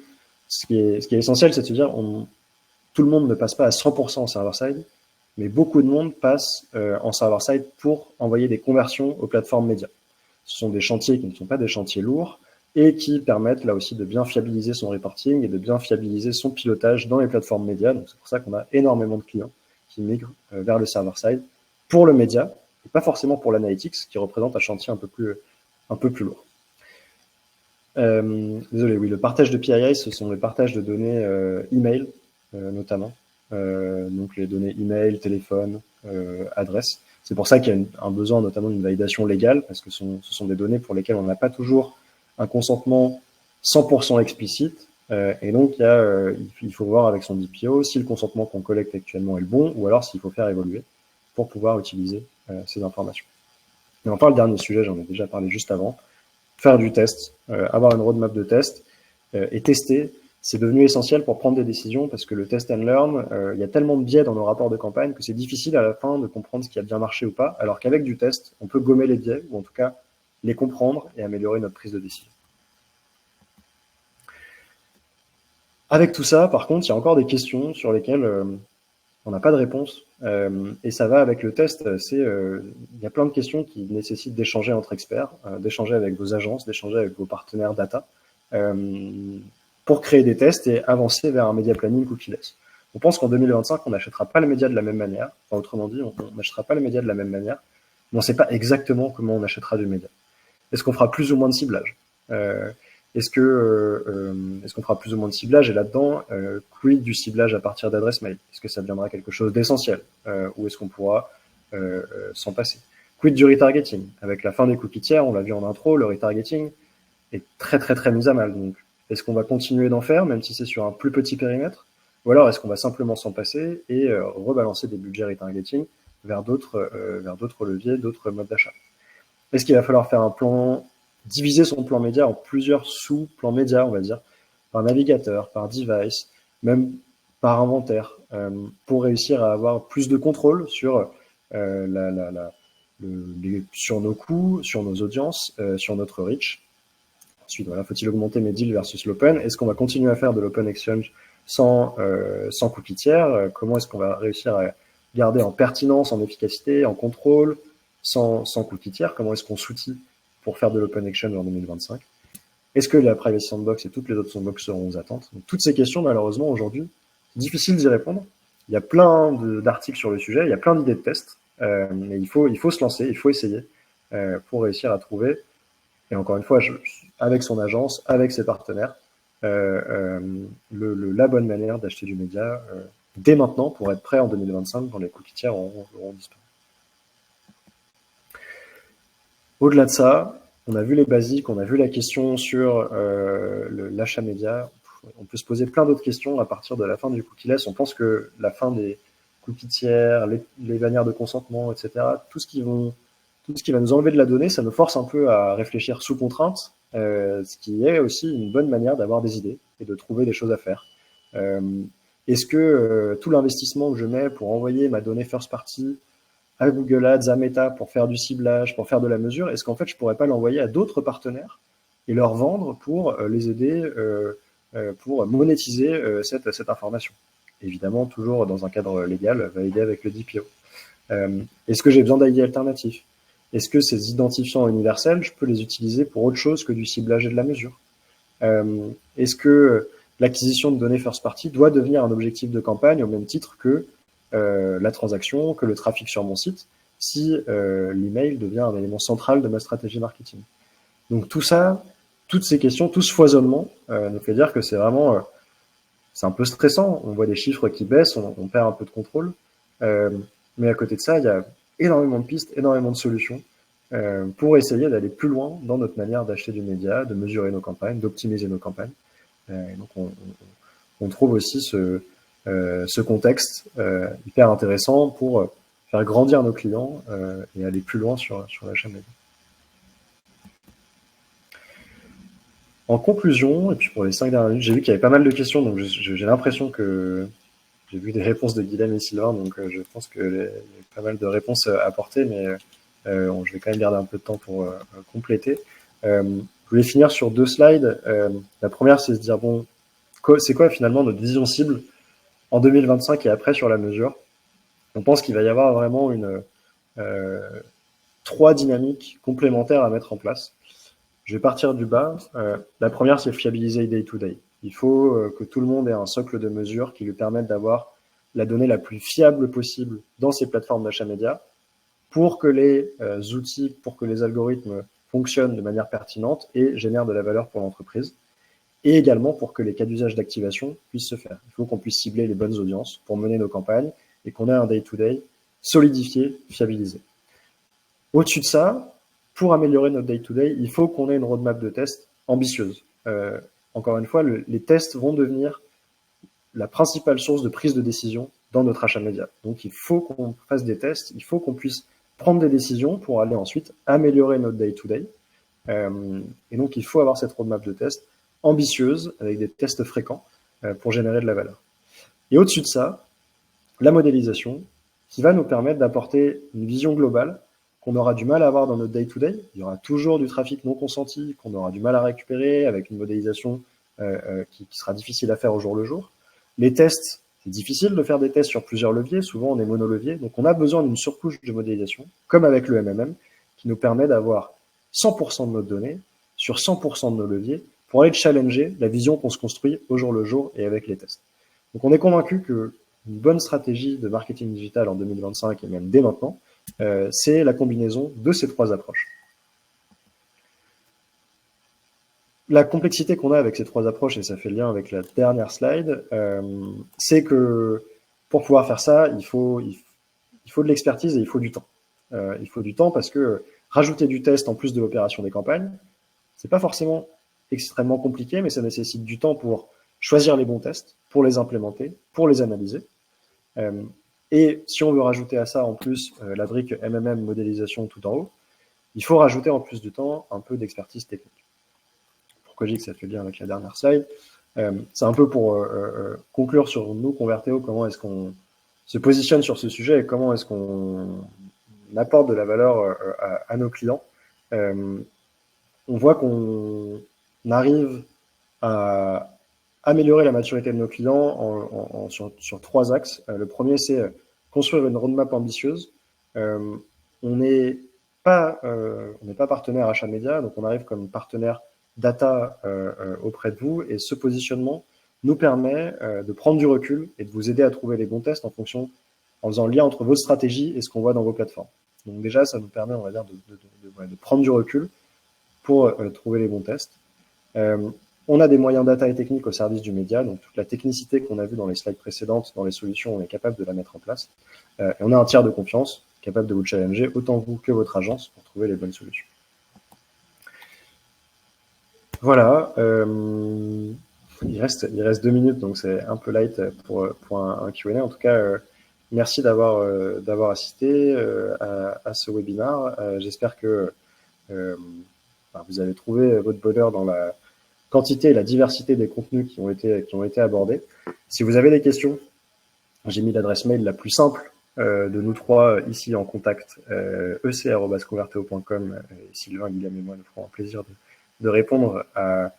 ce qui est essentiel, c'est de se dire tout le monde ne passe pas à 100% en server-side, mais beaucoup de monde passe en server-side pour envoyer des conversions aux plateformes médias. Ce sont des chantiers qui ne sont pas des chantiers lourds et qui permettent là aussi de bien fiabiliser son reporting et de bien fiabiliser son pilotage dans les plateformes médias. Donc c'est pour ça qu'on a énormément de clients qui migrent vers le server-side pour le média et pas forcément pour l'analytics, qui représente un chantier un peu plus lourd. Désolé, oui, le partage de PII, ce sont les partages de données email, notamment. Donc les données email, téléphone, adresse. C'est pour ça qu'il y a un besoin notamment d'une validation légale, parce que ce sont des données pour lesquelles on n'a pas toujours un consentement 100% explicite. Et donc il faut voir avec son DPO si le consentement qu'on collecte actuellement est le bon, ou alors s'il faut faire évoluer pour pouvoir utiliser ces informations. Et enfin, le dernier sujet, j'en ai déjà parlé juste avant, faire du test, avoir une roadmap de test et tester, c'est devenu essentiel pour prendre des décisions parce que le test and learn, il y a tellement de biais dans nos rapports de campagne que c'est difficile à la fin de comprendre ce qui a bien marché ou pas, alors qu'avec du test, on peut gommer les biais ou en tout cas les comprendre et améliorer notre prise de décision. Avec tout ça, par contre, il y a encore des questions sur lesquelles on n'a pas de réponse. Et ça va avec le test, il y a plein de questions qui nécessitent d'échanger entre experts, d'échanger avec vos agences, d'échanger avec vos partenaires data, pour créer des tests et avancer vers un média planning cookie-less. On pense qu'en 2025, on n'achètera pas le média de la même manière. Enfin, autrement dit, on n'achètera pas le média de la même manière, mais on ne sait pas exactement comment on achètera du média. Est-ce qu'on fera plus ou moins de ciblage? Est-ce qu'on fera plus ou moins de ciblage? Et là-dedans, quid du ciblage à partir d'adresse mail? Est-ce que ça deviendra quelque chose d'essentiel? Ou est-ce qu'on pourra s'en passer? Quid du retargeting? Avec la fin des cookies tiers, on l'a vu en intro, le retargeting est très très très mis à mal. Donc Est-ce qu'on va continuer d'en faire, même si c'est sur un plus petit périmètre? Ou alors est-ce qu'on va simplement s'en passer et rebalancer des budgets retargeting vers d'autres leviers, d'autres modes d'achat? Est-ce qu'il va falloir faire un plan, diviser son plan média en plusieurs sous-plans médias, on va dire, par navigateur, par device, même par inventaire, pour réussir à avoir plus de contrôle sur, sur nos coûts, sur nos audiences, sur notre reach. Ensuite, voilà, faut-il augmenter mes deals versus l'open? Est-ce qu'on va continuer à faire de l'open exchange sans cookie tiers? Comment est-ce qu'on va réussir à garder en pertinence, en efficacité, en contrôle, sans cookie tiers? Comment est-ce qu'on s'outille pour faire de l'open exchange en 2025? Est-ce que la Privacy Sandbox et toutes les autres sandbox seront aux attentes? Donc, toutes ces questions, malheureusement, aujourd'hui, c'est difficile d'y répondre. Il y a plein d'articles sur le sujet, il y a plein d'idées de tests, mais il faut se lancer, il faut essayer pour réussir à trouver. Et encore une fois, avec son agence, avec ses partenaires, la bonne manière d'acheter du média dès maintenant pour être prêt en 2025 quand les cookies tiers auront disparu. Au-delà de ça, on a vu les basiques, on a vu la question sur l'achat média. On peut se poser plein d'autres questions à partir de la fin du cookie-less. On pense que la fin des cookies tiers, les bannières de consentement, etc., tout ce qui va nous enlever de la donnée, ça nous force un peu à réfléchir sous contrainte, ce qui est aussi une bonne manière d'avoir des idées et de trouver des choses à faire. Est-ce que tout l'investissement que je mets pour envoyer ma donnée first party à Google Ads, à Meta, pour faire du ciblage, pour faire de la mesure, est-ce qu'en fait, je pourrais pas l'envoyer à d'autres partenaires et leur vendre pour les aider, pour monétiser cette information? Évidemment, toujours dans un cadre légal, validé avec le DPO. Est-ce que j'ai besoin d'ID alternatifs? Est-ce que ces identifiants universels, je peux les utiliser pour autre chose que du ciblage et de la mesure? Est-ce que l'acquisition de données first party doit devenir un objectif de campagne au même titre que la transaction, que le trafic sur mon site, si l'email devient un élément central de ma stratégie marketing? Donc tout ça, toutes ces questions, tout ce foisonnement nous fait dire que c'est vraiment, c'est un peu stressant. On voit des chiffres qui baissent, on perd un peu de contrôle. Mais à côté de ça, il y a énormément de pistes, énormément de solutions pour essayer d'aller plus loin dans notre manière d'acheter du média, de mesurer nos campagnes, d'optimiser nos campagnes. Et donc on trouve aussi ce contexte hyper intéressant pour faire grandir nos clients et aller plus loin sur l'achat média. En conclusion, et puis pour les 5 dernières minutes, j'ai vu qu'il y avait pas mal de questions, donc j'ai l'impression que j'ai vu des réponses de Guilhem et Sylvain, donc je pense qu'il y a pas mal de réponses à apporter, mais je vais quand même garder un peu de temps pour compléter. Je voulais finir sur 2 slides. La première, c'est se dire, bon, c'est quoi finalement notre vision cible en 2025 et après sur la mesure? On pense qu'il va y avoir vraiment 3 dynamiques complémentaires à mettre en place. Je vais partir du bas. La première, c'est fiabiliser day-to-day. Il faut que tout le monde ait un socle de mesures qui lui permette d'avoir la donnée la plus fiable possible dans ces plateformes d'achat média pour que les outils, pour que les algorithmes fonctionnent de manière pertinente et génèrent de la valeur pour l'entreprise. Et également pour que les cas d'usage d'activation puissent se faire. Il faut qu'on puisse cibler les bonnes audiences pour mener nos campagnes et qu'on ait un day-to-day solidifié, fiabilisé. Au-dessus de ça, pour améliorer notre day-to-day, il faut qu'on ait une roadmap de tests ambitieuse. Encore une fois, les tests vont devenir la principale source de prise de décision dans notre achat média. Donc, il faut qu'on fasse des tests, il faut qu'on puisse prendre des décisions pour aller ensuite améliorer notre day-to-day. Et donc, il faut avoir cette roadmap de tests ambitieuse, avec des tests fréquents pour générer de la valeur. Et au-dessus de ça, la modélisation qui va nous permettre d'apporter une vision globale qu'on aura du mal à avoir dans notre day-to-day. Il y aura toujours du trafic non consenti qu'on aura du mal à récupérer avec une modélisation qui sera difficile à faire au jour le jour. Les tests, c'est difficile de faire des tests sur plusieurs leviers. Souvent, on est monolevier. Donc, on a besoin d'une surcouche de modélisation, comme avec le MMM, qui nous permet d'avoir 100% de notre donnée sur 100% de nos leviers pour aller challenger la vision qu'on se construit au jour le jour et avec les tests. Donc, on est convaincu qu'une bonne stratégie de marketing digital en 2025 et même dès maintenant, c'est la combinaison de ces 3 approches. La complexité qu'on a avec ces 3 approches, et ça fait le lien avec la dernière slide, c'est que pour pouvoir faire ça, il faut de l'expertise et il faut du temps. Il faut du temps parce que rajouter du test en plus de l'opération des campagnes, c'est pas forcément extrêmement compliqué, mais ça nécessite du temps pour choisir les bons tests, pour les implémenter, pour les analyser. Et si on veut rajouter à ça en plus la brique MMM modélisation tout en haut, il faut rajouter en plus du temps un peu d'expertise technique. Pourquoi je dis que ça fait lien avec la dernière slide, c'est un peu pour conclure sur nous, Converteo, comment est-ce qu'on se positionne sur ce sujet et comment est-ce qu'on apporte de la valeur à nos clients. On voit qu'on arrive à améliorer la maturité de nos clients sur 3 axes. Le premier, c'est construire une roadmap ambitieuse. On n'est pas partenaire achat média, donc on arrive comme partenaire data auprès de vous, et ce positionnement nous permet de prendre du recul et de vous aider à trouver les bons tests en faisant le lien entre votre stratégie et ce qu'on voit dans vos plateformes. Donc déjà, ça nous permet, on va dire, de prendre du recul pour trouver les bons tests. On a des moyens data et techniques au service du média, donc toute la technicité qu'on a vue dans les slides précédentes, dans les solutions, on est capable de la mettre en place. Et on a un tiers de confiance capable de vous challenger, autant vous que votre agence, pour trouver les bonnes solutions. Voilà. Il reste 2 minutes, donc c'est un peu light pour un Q&A. En tout cas, merci d'avoir assisté à ce webinaire. J'espère que vous avez trouvé votre bonheur dans la quantité et la diversité des contenus qui ont été abordés. Si vous avez des questions, j'ai mis l'adresse mail la plus simple de nous 3 ici en contact, ec@converteo.com. Sylvain, Guillaume et moi nous ferons un plaisir de répondre à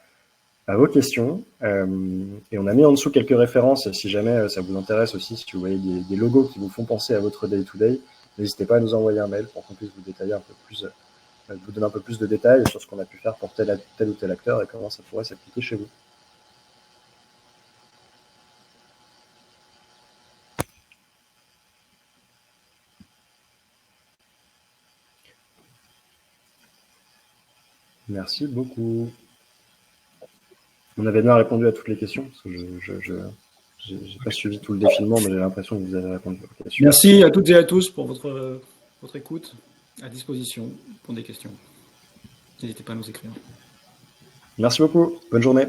vos questions. Et on a mis en dessous quelques références si jamais ça vous intéresse aussi, si vous voyez des logos qui vous font penser à votre day-to-day, n'hésitez pas à nous envoyer un mail pour qu'on puisse vous détailler un peu plus, vous donner un peu plus de détails sur ce qu'on a pu faire pour tel ou tel acteur et comment ça pourrait s'appliquer chez vous. Merci beaucoup. On avait bien répondu à toutes les questions, parce que je n'ai pas suivi tout le défilement, mais j'ai l'impression que vous avez répondu. Okay, merci à toutes et à tous pour votre écoute, à disposition pour des questions. N'hésitez pas à nous écrire. Merci beaucoup. Bonne journée.